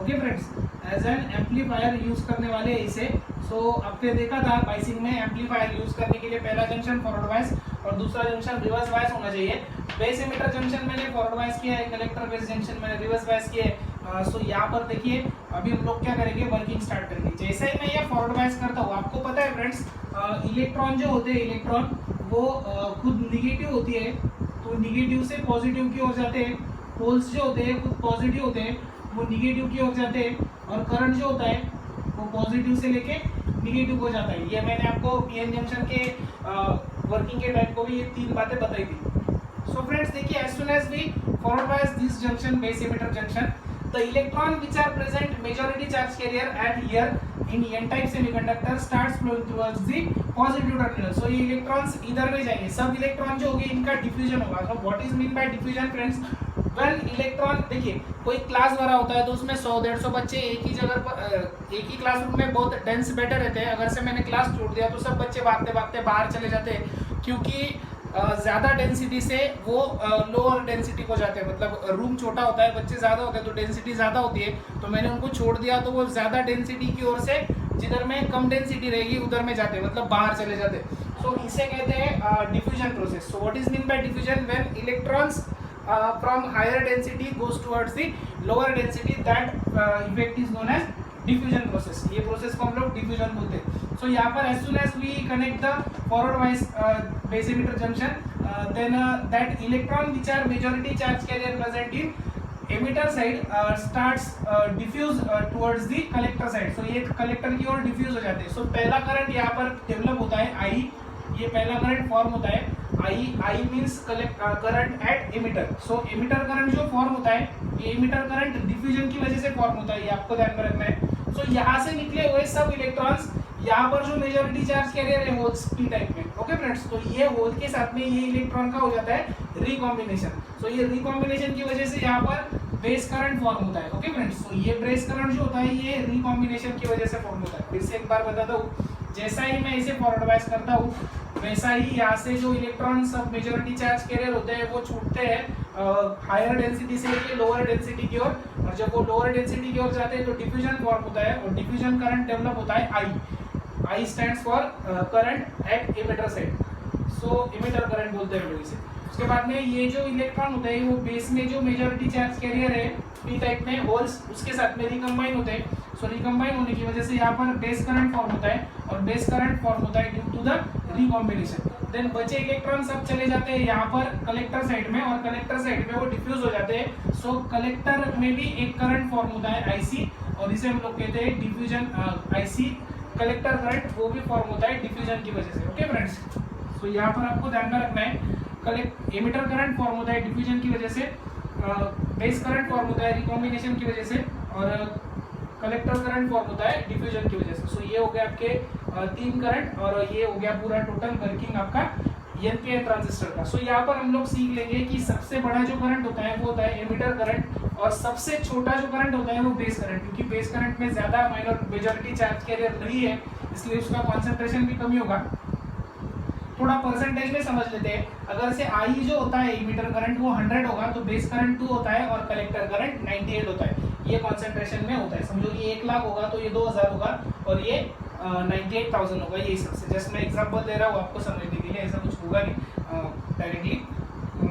okay friends, as an amplifier use करने वाले हैं इसे। सो आपने देखा था बाइसिंग में एम्पलीफायर यूज करने के लिए पहला जंक्शन फॉरवर्ड बायस और दूसरा जंक्शन रिवर्स बायस होना चाहिए। बेस एमिटर जंक्शन मैंने फॉरवर्ड बायस किया है, कलेक्टर बेस जंक्शन मैंने रिवर्स बायस किया है। सो यहाँ पर देखिए अभी हम लोग क्या करेंगे, वर्किंग स्टार्ट करेंगे। जैसे ही मैं ये फॉरवर्ड बायस करता हूँ, आपको पता है फ्रेंड्स इलेक्ट्रॉन जो होते हैं इलेक्ट्रॉन वो खुद निगेटिव होती है तो निगेटिव से पॉजिटिव की ओर जाते हैं। होल्स जो होते हैं खुद पॉजिटिव होते हैं वो निगेटिव की ओर जाते हैं और करंट जो होता है वो पॉजिटिव से लेके निगेटिव हो जाता है। ये मैंने आपको पीएन जंक्शन के वर्किंग के टाइप को भी ये तीन बातें बताई थी। सो फ्रेंड्स देखिए, as soon as we forward bias this junction base emitter junction the electron which are present majority charge carrier at here in n type semiconductor starts flowing towards the positive terminal। so ये electrons इधर में जाएंगे, सब electron जो होंगे इनका diffusion होगा। so what is mean by diffusion friends, when electron देखिए कोई क्लास भरा होता है तो उसमें 100-150 बच्चे एक ही जगह पर एक ही क्लासरूम में बहुत डेंस बैठे रहते हैं। अगर से मैंने क्लास छोड़ दिया तो सब बच्चे भागते भागते बाहर चले जाते हैं क्योंकि ज़्यादा डेंसिटी से वो लोअर डेंसिटी को जाते हैं। मतलब रूम छोटा होता है, बच्चे ज़्यादा होते हैं तो डेंसिटी ज़्यादा होती है, तो मैंने उनको छोड़ दिया तो वो ज़्यादा डेंसिटी की ओर से जिधर में कम डेंसिटी रहेगी उधर में जाते हैं, मतलब बाहर चले जाते हैं। सो इसे कहते हैं diffusion process. So what is mean by diffusion, when electrons from higher density goes towards the lower density, that effect is known as diffusion process। ये प्रोसेस को हम लोग डिफ्यूजन बोलते हैं। सो यहाँ पर as soon as we connect the forward bias base emitter junction, then that electron which are majority charge carrier present in emitter side starts diffuse towards the collector side। so ये collector की ओर diffuse हो जाते हैं। सो पहला current यहाँ पर develop होता है आई, ये पहला करंट फॉर्म होता है I means current eight emitter. So emitter current जो फॉर्म होता है ये एमिटर करंट डिफ्यूजन की वजह से फॉर्म होता है, ये आपको ध्यान में रखना है। सो यहाँ से निकले हुए सब इलेक्ट्रॉन्स यहाँ पर जो मेजॉरिटी चार्ज कैरियर है होल्स पी टाइप में, ओके फ्रेंड्स। तो ये होल के साथ में ये इलेक्ट्रॉन का हो जाता है रिकॉम्बिनेशन। सो ये रिकॉम्बिनेशन की वजह से यहाँ पर बेस करंट फॉर्म होता है, ओके फ्रेंड्स। तो ये बेस करंट जो होता है ये रिकॉम्बिनेशन की वजह से फॉर्म होता है। फिर से एक बार बताता हूँ, जैसा ही मैं इसे फॉरवर्ड बायस करता हूँ वैसा ही यहाँ से जो इलेक्ट्रॉन सब मेजॉरिटी चार्ज कैरियर होते हैं वो छूटते हैं हायर डेंसिटी से लेके लोअर डेंसिटी की ओर, और जब वो लोअर डेंसिटी की ओर जाते हैं तो डिफ्यूजन फॉर्म होता है, और डिफ्यूजन करंट डेवलप होता है आई stands for current eight emitter side. So emitter current बोलते हैं लोग इसे। उसके बाद में ये जो इलेक्ट्रॉन होता है वो बेस में जो मेजॉरिटी चार्ज कैरियर है पी टाइप में होल्स उसके साथ में रिकम्बाइन होते हैं। सो रिकम्बाइन होने की वजह से यहाँ पर बेस करंट फॉर्म होता है, और बेस करंट फॉर्म होता है due to the recombination. Then बचे इलेक्ट्रॉन सब चले जाते हैं यहाँ पर कलेक्टर साइड में, और कलेक्टर साइड में वो डिफ्यूज हो जाते हैं। सो कलेक्टर में भी एक करंट फॉर्म होता है आईसी, और इसे हम लोग कहते हैं डिफ्यूजन आईसी कलेक्टर करंट, वो भी फॉर्म होता है डिफ्यूजन की वजह से, ओके फ्रेंड्स। सो यहाँ पर आपको ध्यान में रखना है, एमिटर करंट फॉर्म होता है डिफ्यूजन की वजह से, बेस करंट फॉर्म होता है रिकॉम्बिनेशन की वजह से, और कलेक्टर करंट फॉर्म होता है डिफ्यूजन की वजह से। सो ये हो गया आपके 3 करंट, और ये हो गया पूरा टोटल वर्किंग आपका एनपीएन ट्रांजिस्टर का। सो यहाँ पर हम लोग सीख लेंगे कि सबसे बड़ा जो करंट होता है वो होता है एमिटर करंट, और सबसे छोटा जो करंट होता है वो बेस करंट, क्योंकि बेस करंट में ज्यादा माइनर मेजॉरिटी चार्ज कैरियर नहीं है इसलिए उसका कॉन्सेंट्रेशन भी कमी होगा। थोड़ा परसेंटेज में समझ लेते हैं, अगर से आई जो होता है इमिटर करंट वो 100 होगा तो बेस करंट 2 होता है और कलेक्टर करंट 98 होता है। ये कॉन्सेंट्रेशन में होता है। समझो ये 1 लाख होगा तो ये 2000 होगा, और ये 98,000 होगा। ये हिसाब से जस्ट मैं एग्जांपल दे रहा हूँ आपको समझने के लिए, ऐसा कुछ होगा नहीं डायरेक्टली,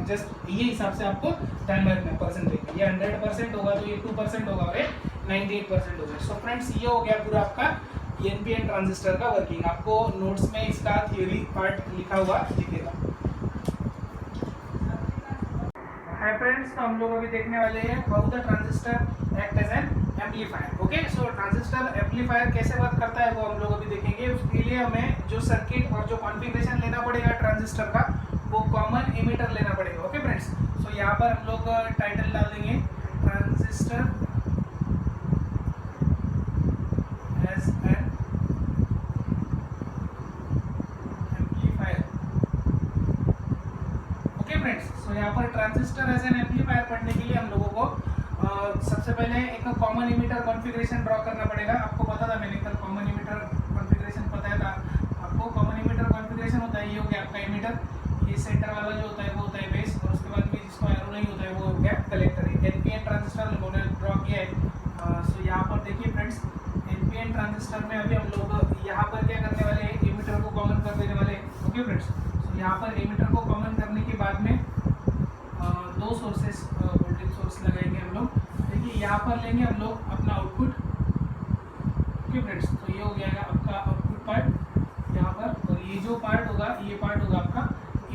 जस्ट ये हिसाब से आपको ध्यान में रखना है परसेंटेज। ये 100% होगा तो ये 2% होगा, और ये 98% होगा। सो फ्रेंड्स ये हो गया पूरा आपका एनपीएन ट्रांजिस्टर का वर्किंग। आपको नोट्स में इसका थ्योरी पार्ट लिखा हुआ दिखेगा। हाय फ्रेंड्स, तो हम लोग अभी देखने वाले हैं how the transistor act as an amplifier. Okay, so transistor amplifier कैसे वर्क करता है वो हम लोग अभी देखेंगे। उसके लिए हमें जो सर्किट और जो कॉन्फ़िगरेशन लेना पड़ेगा ट्रांजिस्टर का वो कॉमन एमिटर लेना पड़ेगा। ओके फ्रेंड्स, सो यहाँ पर हम लोग टाइटल डाल देंगे ट्रांजिस्टर एज एन यहाँ पर ट्रांजिस्टर एज एन एम्पलीफायर पढ़ने के लिए हम लोगों को सबसे पहले एक कॉमन इमिटर कॉन्फ़िगरेशन ड्रॉ करना पड़ेगा। आपको पता था, मैंने कल कॉमन इमिटर कॉन्फ़िगरेशन बताया था आपको। कॉमन इमिटर कॉन्फ़िगरेशन होता है, ये हो गया आपका इमिटर, ये सेंटर वाला जो होता है वो होता है बेस, और उसके बाद में जिसको एरो नहीं होता है वो हो गया कलेक्टर। एनपीएन ट्रांजिस्टर उन्होंने ड्रॉ किया है। सो यहाँ पर देखिए फ्रेंड्स, एनपीएन ट्रांजिस्टर में अभी हम लोग यहाँ पर क्या करने वाले हैं, इमिटर को कॉमन कर देने वाले हैं। ओके फ्रेंड्स, सो यहाँ पर इमिटर को कॉमन करने के बाद में 2 सोर्सेस वोल्टेज सोर्स लगाएंगे हम लोग। देखिए यहाँ पर लेंगे हम लोग अपना आउटपुट। ओके फ्रेंड्स, तो ये हो गया आपका आउटपुट पार्ट यहाँ पर, और ये जो पार्ट होगा ये पार्ट होगा आपका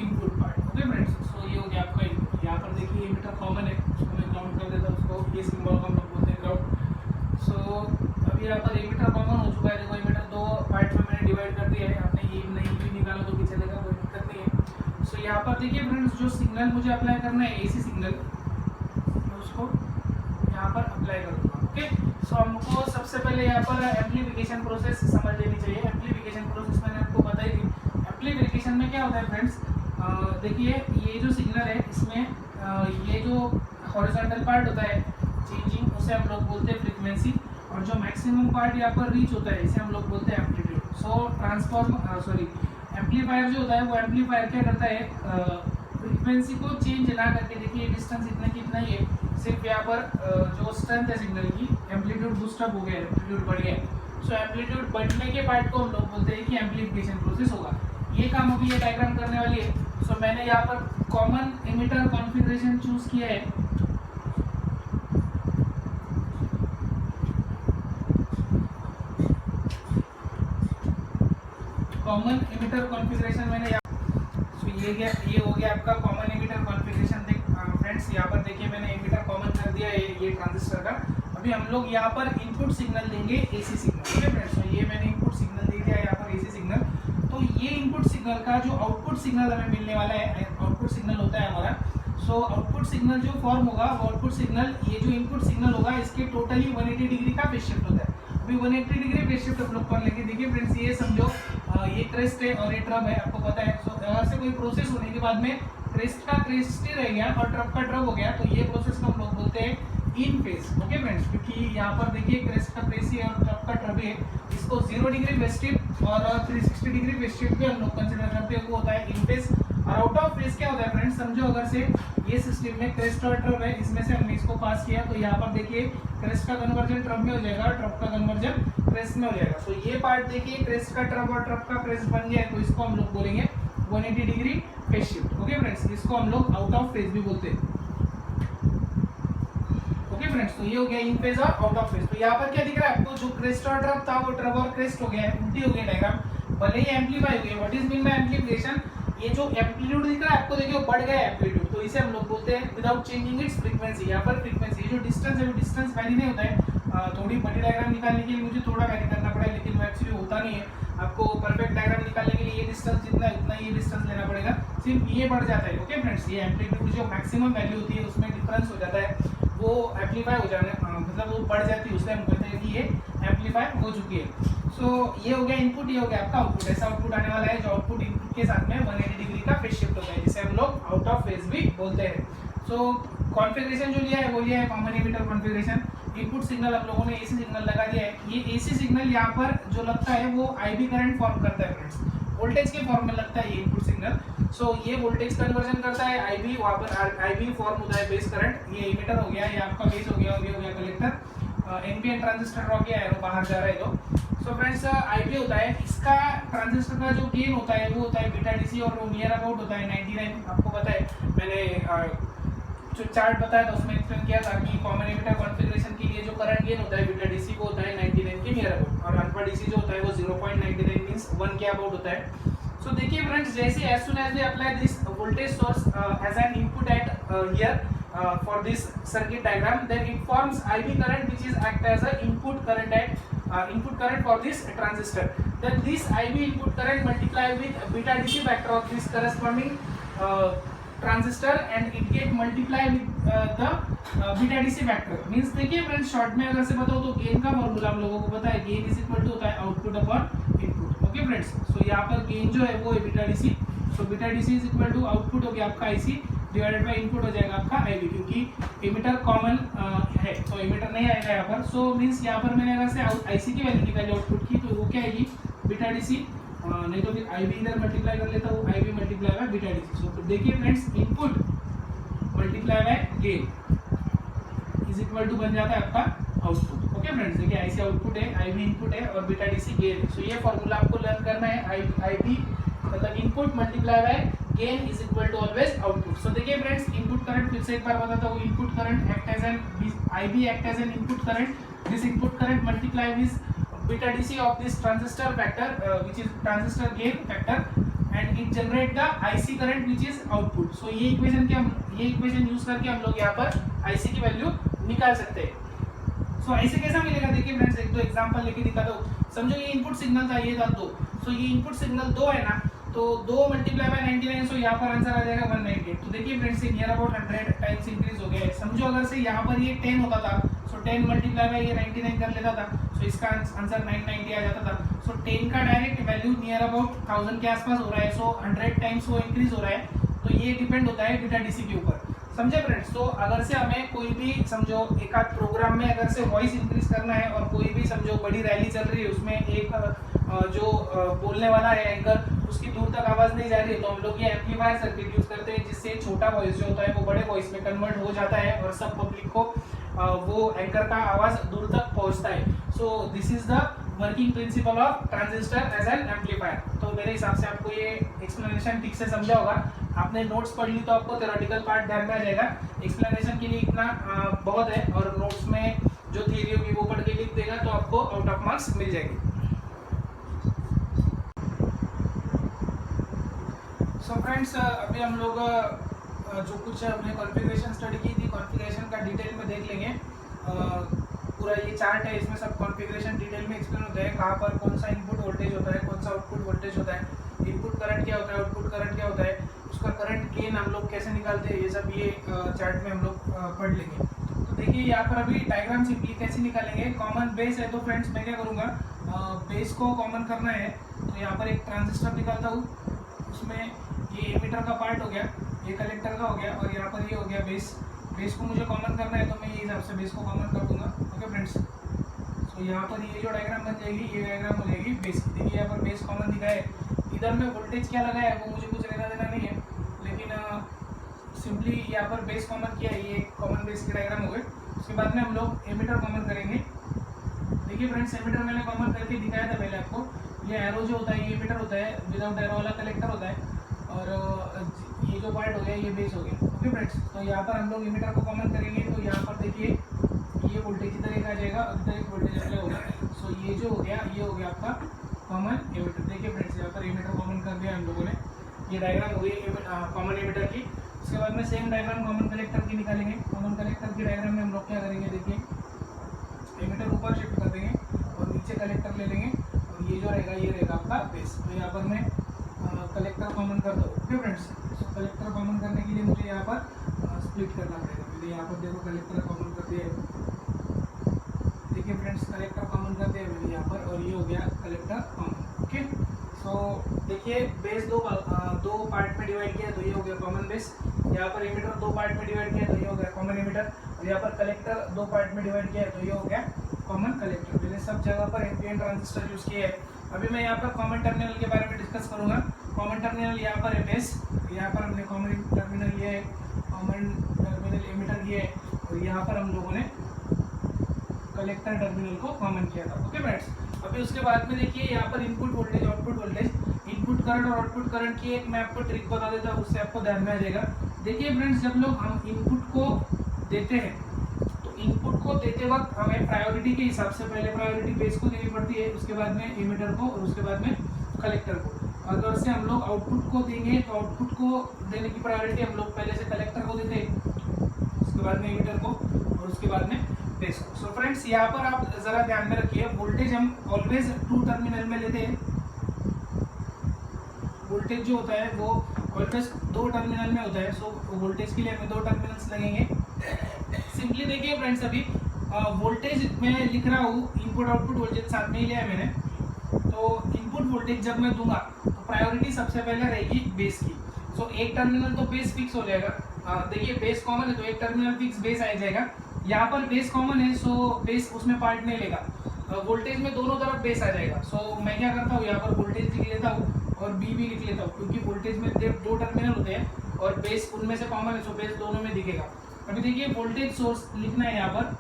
input part. Okay friends, so ये हो गया आपका इनपुट। यहाँ पर देखिए एमिटर कॉमन है, उसको मैं ग्राउंड कर देता हूँ, उसको ये सिंबल को हम लोग बोलते हैं ग्राउंड। सो अभी यहाँ पर एमिटर कॉमन हो चुका है। देखो एमिटर 2 पार्ट में मैंने डिवाइड कर दिया है, आपने ये नहीं भी निकाला तो भी चलेगा, कोई दिक्कत नहीं है। सो यहाँ पर देखिए फ्रेंड्स, जो सिग्नल मुझे अप्लाई करना है एसी सिग्नल, मैं उसको यहाँ पर अप्लाई कर दूँगा। ओके, सो हमको सबसे पहले यहाँ पर एम्प्लीफिकेशन प्रोसेस समझ लेनी चाहिए। एम्प्लीफिकेशन प्रोसेस मैंने आपको बताई थी। एम्प्लीफिकेशन में क्या होता है फ्रेंड्स, देखिए ये जो सिग्नल है इसमें ये जो हॉरिजॉन्टल पार्ट होता है चेंजिंग, उसे हम लोग बोलते हैं फ्रीक्वेंसी, और जो मैक्सिमम पार्ट यहाँ पर रीच होता है इसे हम लोग बोलते हैं एम्पलीट्यूड। सो एम्पलीफायर जो होता है वो एम्पलीफायर क्या करता है, फ्रीक्वेंसी को चेंज ना करके, देखिए डिस्टेंस इतना कितना ही है, सिर्फ यहाँ पर जो स्ट्रेंथ है सिग्नल की, एम्पलीट्यूड बूस्टअप हो गया, एम्पलीट्यूड बढ़ गया। सो एम्पलीट्यूड बढ़ने के पार्ट को हम लोग बोलते हैं कि एम्पलीफिकेशन प्रोसेस होगा। ये काम अभी ये डायग्राम करने वाली है। सो मैंने यहाँ पर कॉमन एमिटर कॉन्फ़िगरेशन चूज किया है। कॉमन एमिटर कॉन्फ़िगरेशन मैंने ये हो गया आपका कॉमन एमिटर कॉन्फ़िगरेशन। देख फ्रेंड्स, यहाँ पर देखिए मैंने एमिटर कॉमन कर दिया है ये ट्रांजिस्टर का। अभी हम लोग यहाँ पर इनपुट सिग्नल देंगे एसी सिग्नल। ठीक है फ्रेंड्स, तो ये मैंने इनपुट सिग्नल दे दिया यहाँ पर एसी सिग्नल। तो ये इनपुट सिग्नल का जो आउटपुट सिग्नल हमें मिलने वाला है, आउटपुट सिग्नल होता है हमारा। सो आउटपुट सिग्नल जो फॉर्म होगा वो आउटपुट सिग्नल, ये जो इनपुट सिग्नल होगा इसके टोटली 180 डिग्री का फेज शिफ्ट होता है। अभी 180 डिग्री फेज शिफ्ट हम लोग कर लेंगे। देखिए फ्रेंड्स, ये समझो ये क्रेस्ट है और ये ट्रब है, आपको पता है। सो अगर से कोई प्रोसेस होने के बाद में क्रेस्ट का क्रेस्ट ही रह गया और ट्रब का ट्रब हो गया, तो ये प्रोसेस को हम लोग बोलते हैं इन फेज। ओके फ्रेंड्स, क्योंकि यहाँ पर देखिए क्रेस्ट का क्रेस्ट है और ट्रब का ट्रब है, इसको 0 डिग्री फेज शिफ्ट और 360 डिग्री फेज शिफ्ट भी हम लोग कंसीडर करते हैं, वो होता है इन फेज। और आउट ऑफ फेज क्या होता है फ्रेंड्स, समझो अगर से ये सिस्टम में क्रेस्ट और ट्रब है, इसमें से हमने इसको पास किया, तो यहाँ पर देखिए क्रेस्ट का कन्वर्जन ट्रब में हो जाएगा और ट्रब का कन्वर्जन क्रेस्ट में हो जाएगा। तो ये पार्ट देखिए क्रेस्ट का ट्रब और ट्रब का क्रेस्ट बन गया है, तो इसको हम लोग बोलेंगे 180 degree phase shift. Okay friends, इसको हम लोग आउट ऑफ फेज भी बोलते हैं। ओके फ्रेंड्स, तो ये हो गया इन फेज और आउट ऑफ फेज। तो यहाँ पर क्या दिख रहा है आपको, जो क्रेस्ट और ट्रब था वो ट्रब और क्रेस्ट हो गया है, उल्टी हो गई डायग्राम, भले ही एम्पलीफाई हो गई। What is mean by amplification, ये जो एम्पलीट्यूड दिख रहा है आपको, देखिए बढ़ गया है एम्पलीट्यूड, तो इसे हम लोग बोलते हैं विदाउट चेंजिंग इट्स फ्रीक्वेंसी। यहाँ पर फ्रीक्वेंसी जो डिस्टेंस है वो डिस्टेंस वैरी नहीं होता है। थोड़ी बड़ी डायग्राम निकालने के लिए मुझे थोड़ा वैरी करना पड़ा है, लेकिन वो एक्चुअली होता नहीं है। आपको परफेक्ट डायग्राम निकालने के लिए ये डिस्टेंस जितना है उतना ये डिस्टेंस लेना पड़ेगा, सिर्फ ये बढ़ जाता है। ओके फ्रेंड्स, ये एम्पलीट्यूड जो मैक्सिमम वैल्यू होती है उसमें डिफरेंस हो जाता है, वो एम्पलीफाई हो जाने मतलब वो बढ़ जाती है, उससे हम कहते हैं कि ये एम्पलीफाई हो चुकी है। सो ये हो गया इनपुट, ये हो गया आपका आउटपुट। ऐसा आउटपुट आने वाला है जो आउटपुट इनपुट के साथ में 180 डिग्री का फेज शिफ्ट होता है, जिसे हम लोग आउट ऑफ फेज भी बोलते हैं। सो कॉन्फ़िगरेशन जो लिया है वो लिया है common emitter configuration. Input signal हम लोगों ने एसी सिग्नल लगा दिया है। ये एसी सिग्नल यहाँ पर जो लगता है वो आईबी करंट फॉर्म करता है फ्रेंड्स, वोल्टेज के फॉर्म में लगता है ये इनपुट सिग्नल। सो ये वोल्टेज कन्वर्जन करता है आईबी, वहाँ पर आईबी फॉर्म होता है बेस करंट। ये इमिटर हो गया, ये आपका बेस हो गया, हो गया कलेक्टर। एनपीएन ट्रांजिस्टर ड्रॉ किया है, वो बाहर जा रहा है तो। सो फ्रेंड्स, आईबी होता है, इसका ट्रांजिस्टर का जो गेन होता है वो होता है बीटा डीसी, और वो नियर अबाउट होता है 99। आपको पता है, मैंने जो चार्ट बताया था उसमें एक्सप्लेन किया था कि कॉमन एमिटर कॉन्फ़िगरेशन के लिए जो करंट गेन होता है बीटा डीसी वो होता है 99 के नियर अबाउट, और अल्फा डीसी जो होता है वो 0.99 मींस 1 के अबाउट होता है। सो देखिए फ्रेंड्स, जैसे as soon as we apply this voltage source as an input at here for this circuit diagram, then it forms IB current which is act as a input current at input current for this transistor. Then this IB input current multiply with beta DC factor of this corresponding transistor and it get multiply with the beta DC factor. Means देखिए friends, short में अगर से बताओ तो gain का formula हम लोगों को पता है, गेन इज इक्वल टू होता है output upon input. Okay friends, so यहाँ पर गेन जो है वो है beta DC. So beta DC is equal to output हो गया आपका आईसी डिवाइडेड बाय इनपुट हो जाएगा आपका आईबी, क्योंकि इमिटर कॉमन है तो इमिटर नहीं आएगा यहाँ पर। सो मींस यहाँ पर मैंने अगर से आईसी की वैल्यू निकाली आउटपुट की, तो वो क्या आएगी बीटा डीसी, नहीं तो फिर आईबी इधर मल्टीप्लाई कर लेता हूँ, IB multiply by beta DC. So देखिए friends, input multiply by gain is equal to बन जाता है आपका आउटपुट। ओके फ्रेंड्स, देखिए आईसी आउटपुट है, आईबी इनपुट है और बीटा डीसी गेन है। सो ये फॉर्मूला आपको लर्न करना है, आईबी मतलब input multiply by gain is equal to always output. So देखिए फ्रेंड्स, इनपुट करंट फिर से एक बार बताता हूँ, input current act as an IB act as an input current, this input current multiply with beta DC of this transistor factor which is transistor gain factor and it generate the IC current which is output. So ये equation use करके हम लोग यहाँ पर IC की value निकाल सकते हैं। सो ऐसे कैसा मिलेगा, देखिए फ्रेंड्स एक दो एग्जांपल लेके दिखाता हूँ। समझो ये इनपुट सिग्नल था, ये था 2। सो ये इनपुट सिग्नल 2 है ना, तो 2 मल्टीप्लाई बाय 99, सो यहाँ पर आंसर आ जाएगा 198। तो देखिए फ्रेंड्स, ये नियर अबाउट 100 टाइम्स इंक्रीज हो गया है। समझो अगर से यहाँ पर ये 10 होता था, सो 10 मल्टीप्लाई बाय ये 99 कर लेता था, सो इसका आंसर 990 आ जाता था। सो 10 का डायरेक्ट वैल्यू नियर अबाउट 1000 के आसपास हो रहा है, सो 100 टाइम्स वो इंक्रीज हो रहा है। तो ये डिपेंड होता है बीटा डीसी के ऊपर, समझे फ्रेंड्स। तो अगर से हमें कोई भी समझो एक आध प्रोग्राम में अगर से वॉइस इंक्रीज करना है और कोई भी समझो बड़ी रैली चल रही है, उसमें एक जो बोलने वाला है एंकर, उसकी दूर तक आवाज नहीं जा रही है, तो हम लोग ये एम्पलीफायर सर्किट यूज करते हैं, जिससे छोटा वॉइस जो होता है वो बड़े वॉइस में कन्वर्ट हो जाता है और सब पब्लिक को वो एंकर का आवाज दूर तक पहुंचता है। So this is the working principle of transistor as an amplifier. तो मेरे हिसाब से आपको ये एक्सप्लेनेशन ठीक से समझा होगा। आपने नोट्स पढ़ ली तो आपको थ्योरेटिकल पार्ट ध्यान में आ जाएगा। एक्सप्लेनेशन के लिए इतना बहुत है, और नोट्स में जो थ्योरी होगी वो पढ़ के लिख देगा तो आपको आउट ऑफ मार्क्स मिल जाएगी। सो फ्रेंड्स, अभी हम लोग जो कुछ हमने कॉन्फ़िगरेशन स्टडी की थी, कॉन्फ़िगरेशन का डिटेल में देख लेंगे। पूरा ये चार्ट है, इसमें सब कॉन्फ़िगरेशन डिटेल में एक्सप्लेन होता है, कहाँ पर कौन सा इनपुट वोल्टेज होता है, कौन सा आउटपुट वोल्टेज होता है, इनपुट करंट क्या होता है, आउटपुट करंट क्या होता है, उसका करंट गेन हम लोग कैसे निकालते हैं, ये सब ये चार्ट में हम लोग पढ़ लेंगे। तो देखिए यहाँ पर अभी डायग्राम सिंपली कैसे निकालेंगे। कॉमन बेस है तो फ्रेंड्स मैं क्या करूँगा, बेस को कॉमन करना है तो यहाँ पर एक ट्रांजिस्टर निकालता हूँ, उसमें ये एमिटर का पार्ट हो गया, ये कलेक्टर का हो गया, और यहाँ पर ये हो गया बेस। बेस को मुझे कॉमन करना है तो मैं ये हिसाब से बेस को कॉमन कर दूंगा। ओके फ्रेंड्स, तो यहाँ पर ये जो डायग्राम बन जाएगी, ये डायग्राम हो जाएगी बेस की। देखिए यहाँ पर बेस कॉमन दिखा है, इधर में वोल्टेज क्या लगा है वो मुझे कुछ लेना देना नहीं है, लेकिन सिंपली यहाँ पर बेस कॉमन किया है, ये कॉमन बेस की डायग्राम हो गए। उसके बाद में हम लोग एमिटर कॉमन करेंगे। देखिए फ्रेंड्स, एमिटर मैंने कॉमन करके दिखाया था पहले आपको। ये एरो जो होता है ये एमिटर होता है, विदाउट एरो वाला कलेक्टर होता है, और ये जो पार्ट हो गया ये बेस हो गया। ओके फ्रेंड्स, तो यहाँ पर हम लोग एमिटर को कॉमन करेंगे तो यहाँ पर देखिए ये वोल्टेज इधर एक आ जाएगा और इधर एक वोल्टेज अप्लाई होगा। सो ये जो हो गया ये हो गया आपका कॉमन एमिटर। देखिए फ्रेंड्स, यहाँ पर एमिटर कॉमन कर दिया हम लोगों ने, ये डायग्राम हो गई कॉमन एमिटर की। उसके बाद में सेम डायग्राम कॉमन कलेक्टर की निकालेंगे। कॉमन कलेक्टर की डायग्राम में हम लोग क्या करेंगे, देखिए एमिटर ऊपर शिफ्ट कर देंगे और नीचे कलेक्टर ले लेंगे, और ये जो रहेगा ये रहेगा आपका बेस। तो यहाँ पर मैं कलेक्टर कॉमन कर दो। ओके फ्रेंड्स, तो कलेक्टर कॉमन करने के लिए मुझे यहाँ पर स्प्लिट करना पड़ेगा। मैंने यहाँ पर देखो कलेक्टर कॉमन कर दिया है। देखिए फ्रेंड्स, कलेक्टर कॉमन कर दिया मैंने यहाँ पर, और ये हो गया कलेक्टर कॉमन। ओके, सो देखिए बेस दो पार्ट में डिवाइड किया तो ये हो गया कॉमन बेस। यहाँ पर एमिटर दो पार्ट में डिवाइड किया तो ये हो गया कॉमन एमिटर, और यहाँ पर कलेक्टर दो पार्ट में डिवाइड किया तो ये हो गया कॉमन कलेक्टर। मैंने सब जगह पर एनपीएन ट्रांजिस्टर यूज किया है। अभी मैं यहाँ पर कॉमन टर्मिनल के बारे में डिस्कस करूँगा। कॉमन टर्मिनल यहाँ पर है बेस, यहाँ पर हमने कॉमन टर्मिनल लिया है, कॉमन टर्मिनल एमिटर लिया है, और यहाँ पर हम लोगों ने कलेक्टर टर्मिनल को कॉमन किया था। ओके फ्रेंड्स, अभी उसके बाद में देखिए यहाँ पर input voltage output voltage, input current और आउटपुट करंट की एक मैं आपको ट्रिक बता देता हूँ, उससे आपको ध्यान में आ जाएगा। देखिए फ्रेंड्स, जब लोग हम इनपुट को देते हैं तो इनपुट को देते वक्त हमें प्रायोरिटी के हिसाब से पहले प्रायोरिटी बेस को देनी पड़ती है, उसके बाद में एमिटर को, और उसके बाद में कलेक्टर को। अगर से हम लोग आउटपुट को देंगे तो आउटपुट को देने की प्रायोरिटी हम लोग पहले से कलेक्टर को देते हैं, उसके बाद में एमिटर को, और उसके बाद में बेस को। सो फ्रेंड्स, यहाँ पर आप जरा ध्यान में रखिए, वोल्टेज हम ऑलवेज टू टर्मिनल में लेते हैं। वोल्टेज जो होता है वो ऑलवेज दो टर्मिनल में होता है। सो वोल्टेज के लिए हमें दो टर्मिनल्स लगेंगे। सिंपली देखिए फ्रेंड्स, अभी वोल्टेज मैं लिख रहा हूँ, इनपुट आउटपुट वोल्टेज साथ में ही लिया है मैंने। तो इनपुट वोल्टेज जब मैं दूंगा तो प्रायोरिटी सबसे पहले रहेगी बेस की। सो एक टर्मिनल तो बेस फिक्स हो जाएगा। देखिए बेस कॉमन है तो एक टर्मिनल फिक्स बेस आ जाएगा। यहाँ पर बेस कॉमन है सो बेस उसमें पार्ट नहीं लेगा, वोल्टेज में दोनों तरफ बेस आ जाएगा। सो मैं क्या करता हूँ, यहाँ पर वोल्टेज लिख लेता हूँ और बी भी लिख लेता हूँ, क्योंकि वोल्टेज में दो टर्मिनल होते हैं और बेस उनमें से कॉमन है, सो बेस दोनों में दिखेगा। अभी देखिए वोल्टेज सोर्स लिखना है यहाँ पर,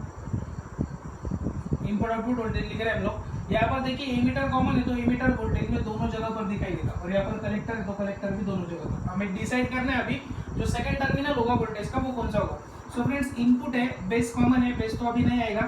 इनपुट आउटपुट वोल्टेज लिख रहे हैं हम लोग। यहाँ पर देखिए एमिटर कॉमन है तो एमिटर वोल्टेज में दोनों जगह पर दिखाई देगा, और यहाँ पर कलेक्टर है तो कलेक्टर भी दोनों जगह पर। हमें डिसाइड करना है अभी जो सेकंड टर्मिनल होगा वोल्टेज का वो कौन सा होगा। सो फ्रेंड्स, इनपुट है, बेस कॉमन है, बेस तो अभी नहीं आएगा,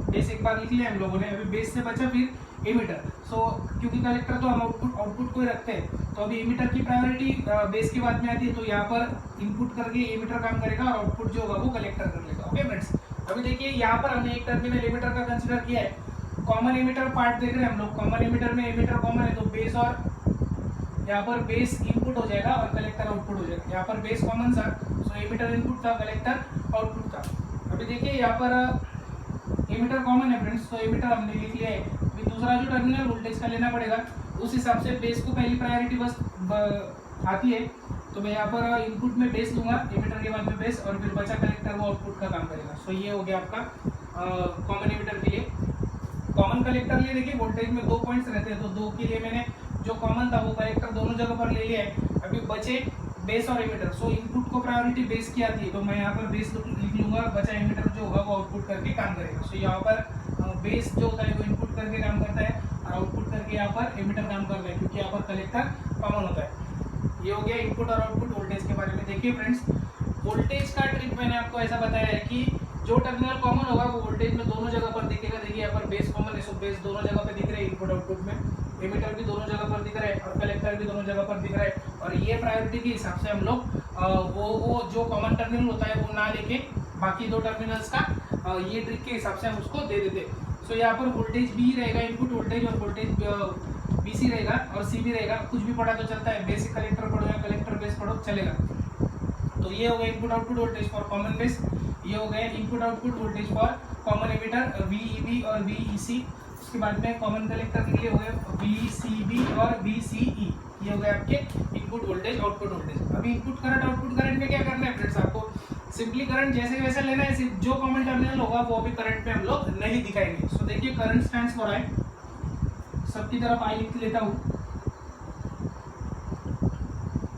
बेस एक बार लिख लिया हम लोगों ने। अभी बेस से बचा फिर एमिटर। सो क्योंकि कलेक्टर तो हम आउटपुट को ही रखते हैं, तो अभी एमिटर की प्रायोरिटी बेस के बाद में आती है, तो यहाँ पर इनपुट करके एमिटर काम करेगा और आउटपुट जो होगा वो कलेक्टर कर लेगा। ओके फ्रेंड्स, अभी देखिए यहाँ पर हमने एक टर्मिनल एमिटर का कंसिडर किया है। कॉमन एमिटर पार्ट देख रहे हैं हम लोग, कॉमन एमिटर में एमिटर कॉमन है तो बेस और यहाँ पर बेस इनपुट हो जाएगा और कलेक्टर आउटपुट हो जाएगा। यहाँ पर बेस कॉमन था सो एमिटर इनपुट था, कलेक्टर आउटपुट था। अभी देखिए यहाँ पर एमिटर कॉमन है फ्रेंड्स, तो एमिटर हमने लिख लिया है। अभी दूसरा जो टर्मिनल वोल्टेज का लेना पड़ेगा, उस हिसाब से बेस को पहली प्रायोरिटी बस आती है, तो मैं यहाँ पर इनपुट में बेस लूंगा, एमिटर के बाद में बेस, और फिर बचा कलेक्टर वो आउटपुट का काम करेगा। सो ये हो गया आपका कॉमन एमिटर के लिए। कॉमन कलेक्टर लिए देखिए वोल्टेज में दो पॉइंट्स रहते हैं, तो दो के लिए मैंने जो कॉमन था वो कलेक्टर दोनों जगह पर ले लिया है। अभी बचे बेस और एमिटर। सो इनपुट को प्रायोरिटी बेस की आती है, तो मैं यहाँ पर बेस लिख लूंगा, बचा एमिटर जो होगा वो आउटपुट करके काम करेगा। सो यहाँ पर बेस जो होता है वो इनपुट करके काम करता है और आउटपुट करके यहाँ पर एमिटर काम करता है, क्योंकि यहाँ पर कलेक्टर कॉमन होता है। ये हो गया इनपुट और आउटपुट वोल्टेज के बारे में। देखिए फ्रेंड्स, वोल्टेज का ट्रिक मैंने आपको ऐसा बताया है कि जो टर्मिनल कॉमन होगा वो वोल्टेज में दोनों जगह पर दिखेगा। देखिए यहाँ पर बेस कॉमन है, सो बेस दोनों जगह पर दिख रहे हैं इनपुट आउटपुट में, एमिटर भी दोनों जगह पर दिख रहा है और कलेक्टर भी दोनों जगह पर दिख रहा है। और ये प्रायोरिटी के हिसाब से हम लोग वो जो कॉमन टर्मिनल होता है वो ना लेके बाकी दो टर्मिनल्स का ये ट्रिक के हिसाब से हम उसको दे देते। सो यहाँ पर वोल्टेज बी रहेगा इनपुट वोल्टेज, और वोल्टेज बीसी रहेगा और सी भी रहेगा। कुछ भी पढ़ा तो चलता है, बेसिक कलेक्टर पढ़ो या कलेक्टर बेस पढ़ो चलेगा। तो ये हो गया input output voltage for common base. ये हो गए input output voltage for common emitter VEB और VEC। उसके बाद में कॉमन कलेक्टर के लिए हो गए VCB और VCE। ये हो गए आपके इनपुट वोल्टेज आउटपुट वोल्टेज। अभी इनपुट करंट आउटपुट करंट में क्या करना है फ्रेंड्स, आपको सिंपली करंट जैसे वैसे लेना है, सिर्फ जो कॉमन टर्मिनल होगा वो अभी करंट में हम लोग नहीं दिखाएंगे। सो देखिए करंट स्टैंड्स फॉर आई, सबकी तरफ आई लिख लेता हूँ।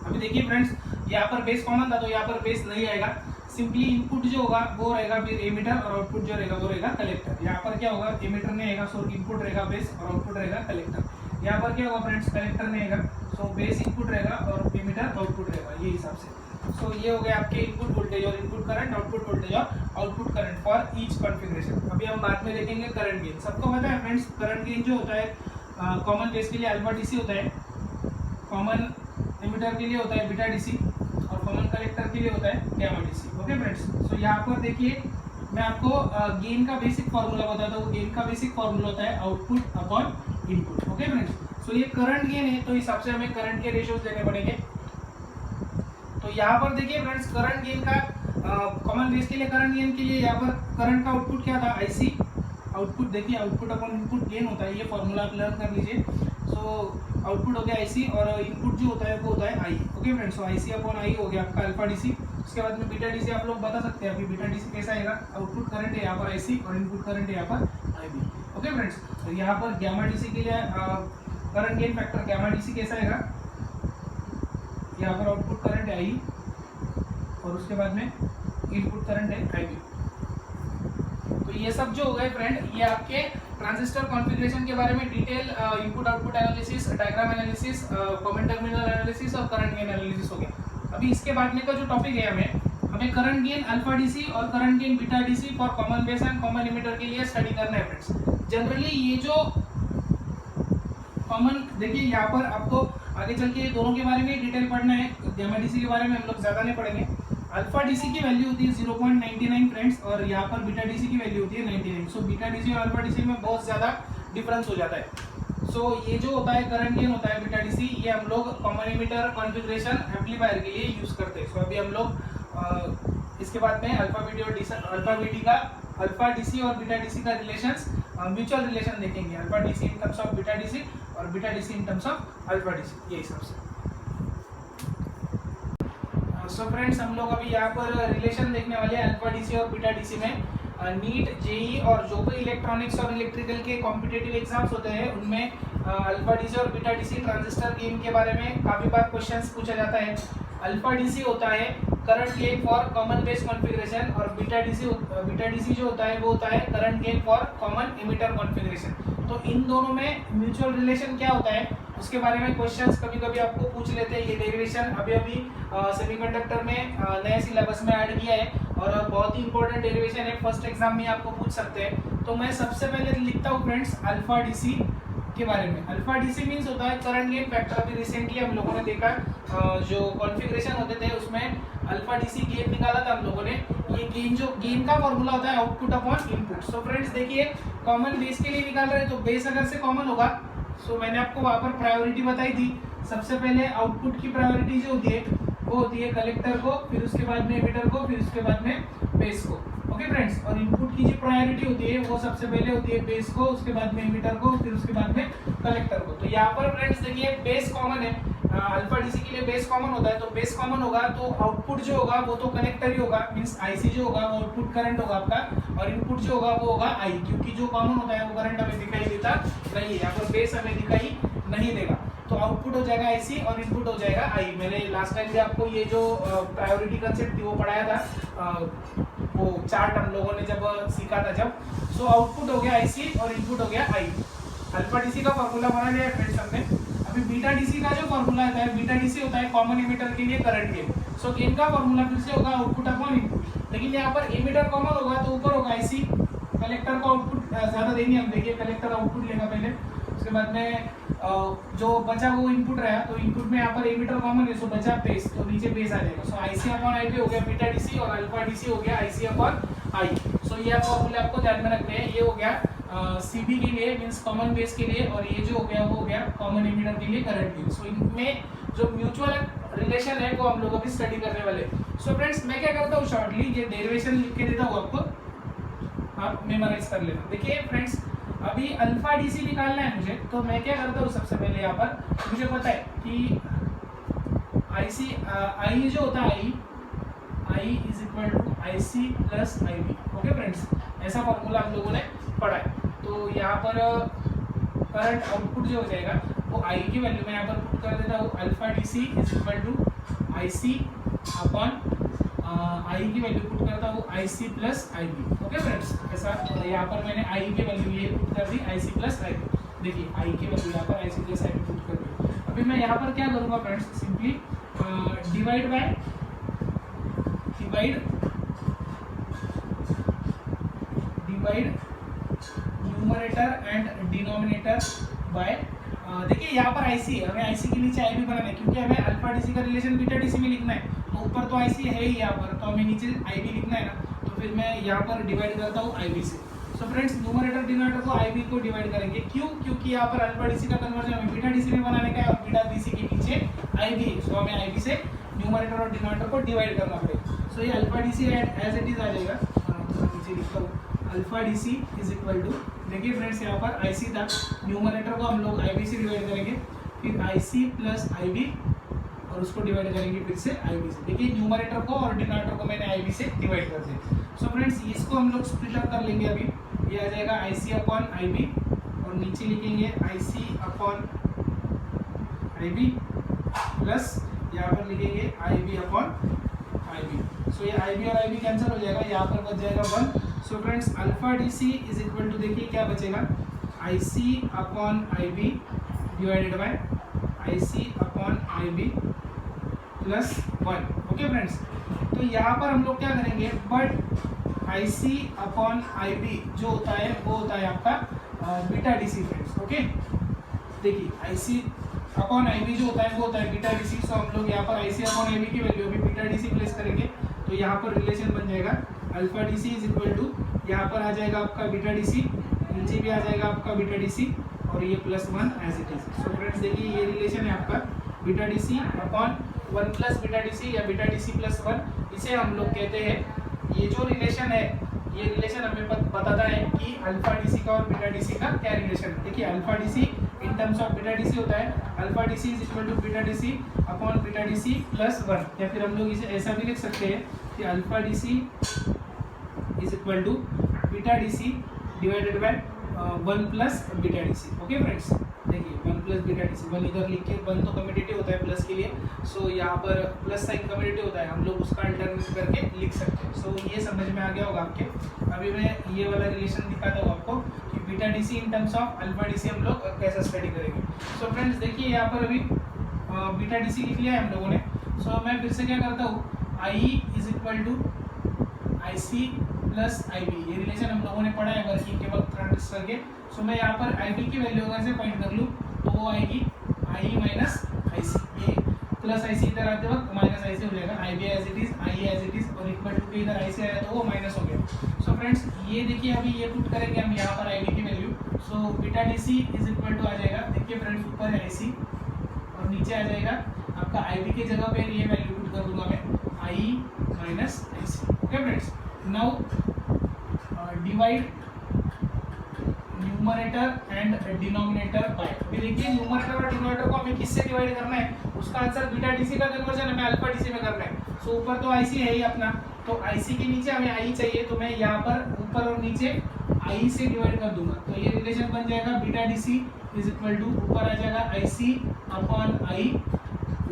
अभी देखिए फ्रेंड्स यहाँ पर बेस कॉमन था तो यहाँ पर बेस नहीं आएगा, सिंपली इनपुट जो होगा वो रहेगा फिर एमिटर और आउटपुट जो रहेगा वो रहेगा कलेक्टर। यहाँ पर क्या होगा, एमिटर नहीं आएगा सो इनपुट रहेगा बेस और आउटपुट रहेगा कलेक्टर। यहाँ पर क्या होगा फ्रेंड्स, कलेक्टर नहीं आएगा सो बेस इनपुट रहेगा और एमिटर आउटपुट रहेगा, ये हिसाब से। सो ये हो गया आपके इनपुट वोल्टेज और इनपुट करंट, आउटपुट वोल्टेज और output current for each configuration. अभी हम बाद में देखेंगे करंट गेन। सबको पता है फ्रेंड्स करंट गेन जो होता है कॉमन बेस के लिए अल्फा डीसी होता है, कॉमन एमिटर के लिए होता है बीटा डीसी और कॉमन कलेक्टर के लिए होता है gamma DC. Okay friends, so यहाँ पर देखिए मैं आपको गेन का बेसिक फार्मूला बताता हूँ। गेन का बेसिक फार्मूला होता है output upon input. Okay friends, so ये करंट गेन है तो इस हिसाब से हमें करंट के रेशियोज देने पड़ेंगे। तो यहाँ पर देखिए फ्रेंड्स करंट गेन का कॉमन बेस के लिए करंट गेन के लिए यहाँ पर करंट का आउटपुट क्या था, आईसी। आउटपुट देखिए आउटपुट अपॉन इनपुट गेन होता है, ये फॉर्मूला आप लर्न कर लीजिए। सो आउटपुट हो गया आईसी और इनपुट जो होता है वो होता है I. Okay friends, so IC upon I हो गया आपका अल्फा डीसी। उसके बाद में बीटा डीसी आप लोग बता सकते हैं अभी बीटा डीसी कैसा आएगा, आउटपुट करंट है यहाँ पर आईसी और इनपुट करंट है यहाँ पर आईबी। ओके फ्रेंड्स, तो यहाँ पर गैमा डीसी के लिए current gain factor gamma DC कैसा आएगा, यहाँ पर आउटपुट करंट है आई और उसके बाद में इनपुट करंट है आईबी। तो ये सब जो हो गए फ्रेंड, ये आपके ट्रांजिस्टर कॉन्फ़िगरेशन के बारे में detail input output analysis, diagram analysis, common terminal analysis और करंट गेन एनालिसिस हो गया। अभी इसके बाद में का जो टॉपिक है हमें करंट गेन अल्फा डीसी और current gain beta DC for common base and common emitter के लिए स्टडी करना है फ्रेंड्स। जनरली ये जो कॉमन देखिए यहाँ पर आपको आगे चल के दोनों के बारे में डिटेल पढ़ना है। गैमा डीसी के बारे में हम लोग ज्यादा नहीं पढ़ेंगे। अल्फा डीसी की वैल्यू होती है 0.99 फ्रेंड्स और यहाँ पर बीटा डीसी की वैल्यू होती है 99। सो बीटा डीसी और अल्फा डीसी में बहुत ज्यादा डिफरेंस हो जाता है। सो ये जो होता है करंट गेन होता है बीटा डीसी, ये हम लोग कॉमन एमिटर कॉन्फ़िगरेशन एम्पलीफायर के लिए यूज करते हैं। सो अभी हम लोग इसके बाद में अल्फा बीटी और अल्फा बीटी का अल्फा डीसी और बीटा डीसी का रिलेशंस म्यूचुअल रिलेशन देखेंगे। Alpha DC in terms of beta DC और beta DC in terms of alpha DC, ये हिसाब से। सो फ्रेंड्स हम लोग अभी यहाँ पर रिलेशन देखने वाले हैं अल्फा डीसी और बीटा डीसी में। नीट, जेई और जो भी इलेक्ट्रॉनिक्स और इलेक्ट्रिकल के कॉम्पिटिटिव एग्जाम्स होते हैं उनमें अल्फा डीसी और बीटा डीसी ट्रांजिस्टर गेन के बारे में काफी बार क्वेश्चंस पूछा जाता है। अल्फा डीसी होता है current gain for common base configuration और बीटा डीसी जो होता है वो होता है current gain for common emitter configuration. तो इन दोनों में म्यूचुअल रिलेशन क्या होता है उसके बारे में क्वेश्चंस कभी कभी आपको पूछ लेते हैं। ये डेरिवेशन अभी सेमीकंडक्टर में नए सिलेबस में ऐड किया है और बहुत ही इंपॉर्टेंट डेरिवेशन है, फर्स्ट एग्जाम में आपको पूछ सकते हैं। तो मैं सबसे पहले लिखता हूँ फ्रेंड्स अल्फा डीसी के बारे में। अल्फा डीसी मींस होता है करंट गेन फैक्टर। अभी रिसेंटली हम लोगों ने देखा जो कॉन्फ़िगरेशन होते थे उसमें अल्फा डीसी गेन निकाला था हम लोगों ने। ये गेन का फॉर्मूला होता है आउटपुट अपॉन इनपुट। सो फ्रेंड्स देखिए कॉमन बेस के लिए निकाल रहे हैं तो बेस अगर से कॉमन होगा सो मैंने आपको वहाँ पर प्रायोरिटी बताई थी। सबसे पहले आउटपुट की प्रायोरिटी जो होती है वो होती है कलेक्टर को, फिर उसके बाद में एमिटर को, फिर उसके बाद में बेस को। ओके फ्रेंड्स, और इनपुट की जो प्रायोरिटी होती है वो सबसे पहले होती है बेस को, उसके बाद में एमिटर को, फिर उसके बाद में कलेक्टर को। तो यहाँ पर फ्रेंड्स देखिए बेस कॉमन है, अल्फा डीसी के लिए बेस कॉमन होता है। तो बेस कॉमन होगा तो आउटपुट जो होगा वो तो कलेक्टर ही होगा, मींस आईसी जो होगा वो आउटपुट करंट होगा आपका, और इनपुट जो होगा वो होगा आई, क्योंकि जो कॉमन होता है वो करंट हमें दिखाई देता नहीं है, यहाँ पर बेस हमें दिखाई नहीं देगा। तो आउटपुट हो जाएगा आईसी और इनपुट हो जाएगा आई। मैंने लास्ट टाइम भी आपको ये जो प्रायोरिटी कंसेप्ट थी वो पढ़ाया था, वो चार्ट हम लोगों ने जब सीखा था जब। सो आउटपुट हो गया आईसी और इनपुट हो गया आई। अल्फा डीसी का फॉर्मूला बना लिया है फ्रेंड्स हमने। अभी बीटा डीसी का जो फॉर्मूला होता है, बीटा डीसी होता है कॉमन एमिटर के लिए करंट गेन। सो गेन का फॉर्मूला फिर से होगा आउटपुट अपॉन इनपुट, लेकिन यहाँ पर एमिटर कॉमन होगा तो ऊपर होगा आईसी, कलेक्टर का आउटपुट ज्यादा देंगे हम। देखिए कलेक्टर आउटपुट लेगा पहले, उसके बाद में जो बचा वो इनपुट रहा, तो इनपुट में यहाँ पर एमिटर कॉमन है सो बचा बेस, तो नीचे बेस आ जाएगा। सो आईसी अपॉन आई पे हो गया बीटा डीसी और अल्फा डीसी हो गया आईसी अपॉन आई। सो ये फॉर्मूले आपको ध्यान में रखने हैं। ये हो गया सीबी के लिए मींस कॉमन बेस के लिए, और ये जो हो गया वो हो गया कॉमन एमिटर के लिए करंट गेन। सो इनमें जो म्यूचुअल रिलेशन है वो हम लोग अभी स्टडी करने वाले। सो फ्रेंड्स मैं क्या करता हूँ, शॉर्टली ये डेरिवेशन लिख के देता हूँ आपको, आप मेमोराइज कर लेना। देखिए फ्रेंड्स अभी अल्फा डीसी निकालना है मुझे, तो मैं क्या करता हूँ, सबसे पहले यहाँ पर मुझे पता है कि आई जो होता है I is equal to I C plus I B. Okay friends, ऐसा फॉर्मूला हम लोगों ने पढ़ा है। तो यहाँ पर करंट आउटपुट जो हो जाएगा वो आई की वैल्यू में यहाँ पर पुट कर देता हूँ, alpha D C is equal to I C upon I की वैल्यू पुट करता हूँ I C plus I B. Okay friends, ऐसा यहाँ पर मैंने आई की वैल्यू ये पुट कर दी आई सी प्लस आई बी। देखिए आई की वैल्यू यहाँ पर I C plus I B put कर दी। अभी मैं यहाँ पर क्या करूँगा friends, simply divide numerator and denominator by, देखिए यहाँ पर आईसी है, हमें आईसी के नीचे आई भी बनाना है क्योंकि हमें अल्फा डीसी का रिलेशन बीटा डीसी में लिखना है। तो ऊपर तो आईसी है ही यहाँ पर, तो हमें नीचे आई भी लिखना है ना, तो फिर मैं यहाँ पर डिवाइड करता हूँ आई बी से। सो फ्रेंड्स न्यूमरेटर डिनोमिनेटर को आई बी को डिवाइड करेंगे, क्यों? क्योंकि यहाँ पर अल्फा डीसी का कन्वर्जन हमें बीटा डीसी में बनाने का है और बीटा डीसी के नीचे आई बी है, सो हमें आई बी से न्यूमरेटर और डिनोमिनेटर को डिवाइड करना पड़ेगा। सो ये alpha DC as it is आ जाएगा, नीचे लिखता हूँ alpha D C is equal to, देखिए फ्रेंड्स यहाँ पर आई सी था, न्यूमरेटर को हम लोग आई बी से डिवाइड करेंगे, फिर आई सी प्लस आई बी और उसको डिवाइड करेंगे फिर से आई बी से। देखिए न्यूमरेटर को और डिनोमिनेटर को मैंने आई बी से डिवाइड कर दिया। सो फ्रेंड्स इसको हम लोग स्प्लिट अप कर लेंगे। अभी ये आ जाएगा आई सी अपॉन आई बी और नीचे लिखेंगे आई C upon I B plus यहाँ पर लिखेंगे आई बी अपॉन आई बी। सो ये आई बी और आई बी कैंसिल हो जाएगा, यहाँ पर बच जाएगा 1। So friends alpha D C is equal to, देखिए क्या बचेगा, I C upon I B divided by I C upon I B plus 1। Okay friends, तो यहाँ पर हम लोग क्या करेंगे, but I C upon I B जो होता है वो होता है आपका beta D C friends. Okay देखिए I C upon I B जो होता है वो होता है बीटा डी सी। सो हम लोग यहाँ पर I C upon I B की वैल्यू अभी बीटा डी सी प्लेस करेंगे, तो यहाँ पर रिलेशन बन जाएगा alpha D C is equal to, यहाँ पर आ जाएगा आपका बीटा डी सी, नीचे भी आ जाएगा आपका बीटा डी सी और ये plus 1 as it is. So friends देखिए ये रिलेशन है आपका beta D C upon 1 plus beta D C या बीटा डी सी प्लस 1, इसे हम लोग कहते हैं, ये जो रिलेशन है ये रिलेशन हमें बताता है कि अल्फा डी सी का और बीटा डी सी का क्या रिलेशन है। देखिए alpha D C in terms of beta D C होता है alpha D C is equal to beta D C upon beta D C plus 1, या फिर हम लोग इसे ऐसा भी लिख सकते हैं कि alpha D C is equal to beta D C divided by 1 plus beta D C. Okay friends देखिए 1 प्लस बीटा डी सी, 1 इधर लिख के, 1 तो कम्यूटेटिव होता है प्लस के लिए, सो यहाँ पर प्लस साइन कम्यूटेटिव होता है, हम लोग उसका अल्टरनेट करके लिख सकते हैं। सो ये समझ में आ गया होगा आपके। अभी मैं ये वाला रिलेशन दिखाता हूँ आपको कि beta D C in terms of alpha D C हम लोग कैसे स्टडी करेंगे। सो फ्रेंड्स देखिए यहाँ पर अभी बीटा डी सी लिख लिया है हम लोगों ने। सो मैं फिर से क्या करता हूँ, I is equal to I C plus I B, ये रिलेशन हम लोगों ने पढ़ा है वर्किंग के वक्त ट्रांजिस्टर के। सो मैं यहाँ पर आई बी की वैल्यू अगर से फाइंड कर लूँ तो वो आएगी आई माइनस आई सी, ये प्लस आई सी इधर आते वक्त माइनस आई सी हो जाएगा, I B as it is, I as it is और इक्वल टू के इधर आई सी आया तो वो माइनस हो गया। सो फ्रेंड्स ये देखिए अभी ये पुट करेंगे हम यहाँ पर आई बी की value. So beta D C is equal to आ जाएगा, देखिए फ्रेंड्स ऊपर है आई सी और नीचे आ जाएगा आपका आई बी की जगह पे ये वैल्यू पुट कर दूंगा मैं I minus I C. Okay friends now divide numerator and denominator by, अभी देखिए न्यूमरेटर और डिनोमिनेटर को हमें किससे डिवाइड करना है, उसका आंसर बीटा डीसी का कन्वर्जन हमें अल्फा डीसी में करना है। सो ऊपर तो आईसी है ही अपना, तो आईसी के नीचे हमें आई चाहिए, तो मैं यहाँ पर ऊपर और नीचे आई से डिवाइड कर दूंगा, तो ये रिलेशन बन जाएगा beta DC is equal to, ऊपर आ जाएगा आई सी अपॉन आई,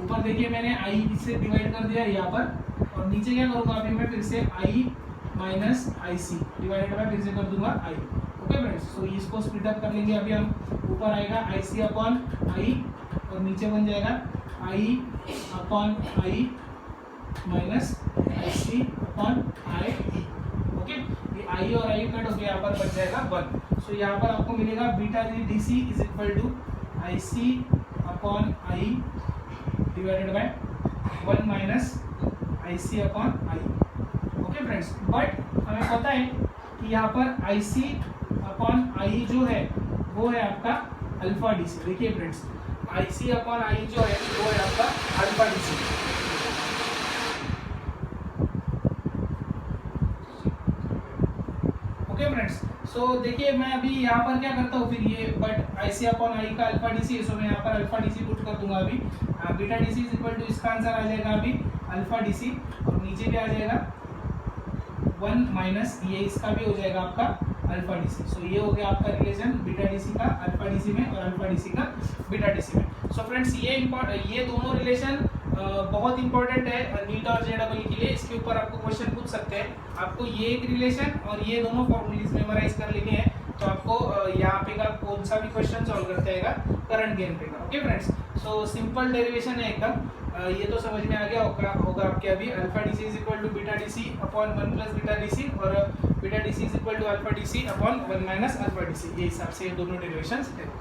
ऊपर देखिए मैंने आई से डिवाइड कर दिया यहाँ पर, और नीचे क्या करूँगा अभी मैं फिर से I minus I C divided by फिर से कर दूंगा आई। ओके फ्रेंड्स, सो इसको स्प्लिट अप कर लेंगे अभी हम, ऊपर आएगा आई सी अपॉन आई और नीचे बन जाएगा I upon I minus I C upon I. Okay, ये आई और आई कट होकर यहाँ पर बच जाएगा 1। सो यहाँ पर आपको मिलेगा beta D C is equal to I C upon I divided by 1 minus I C upon I. Okay friends, but हमें पता है कि यहाँ पर आई सी अपॉन आई जो है वो है आपका अल्फा डी सी। देखिए फ्रेंड्स IC अपॉन आई जो है वो है आपका अल्फा DC। ओके फ्रेंड्स, सो देखिए मैं अभी यहाँ पर क्या करता हूँ फिर ये बट IC अपॉन आई का अल्फा DC है, सो मैं यहाँ पर अल्फा DC पुट कर दूंगा अभी। Beta DC is equal to, इसका आंसर आ जाएगा अभी अल्फा DC, और नीचे भी आ जाएगा 1 माइनस ये इसका भी हो जाएगा आपका अल्फा DC। सो ये हो गया आपका रिलेशन बीटा DC का अल्फा DC में और अल्फा DC का बीटा DC में। सो फ्रेंड्स ये दोनों रिलेशन बहुत इंपॉर्टेंट है नीट और JEE के लिए। इसके ऊपर आपको क्वेश्चन पूछ सकते हैं। आपको ये एक रिलेशन और ये दोनों फॉर्मूलेज मेमोराइज कर लेने हैं, तो आपको यहाँ पे का कौन सा भी क्वेश्चन सॉल्व करते आएगा करंट गेन पे का। Okay friends, so simple derivation है एकदम, ये तो समझ में आ गया होगा आपके अभी। Alpha DC is equal to beta DC upon 1 plus beta DC, और beta DC is equal to alpha DC upon 1 minus alpha DC। ये हिसाब से ये दोनों डेरिवेशंस है।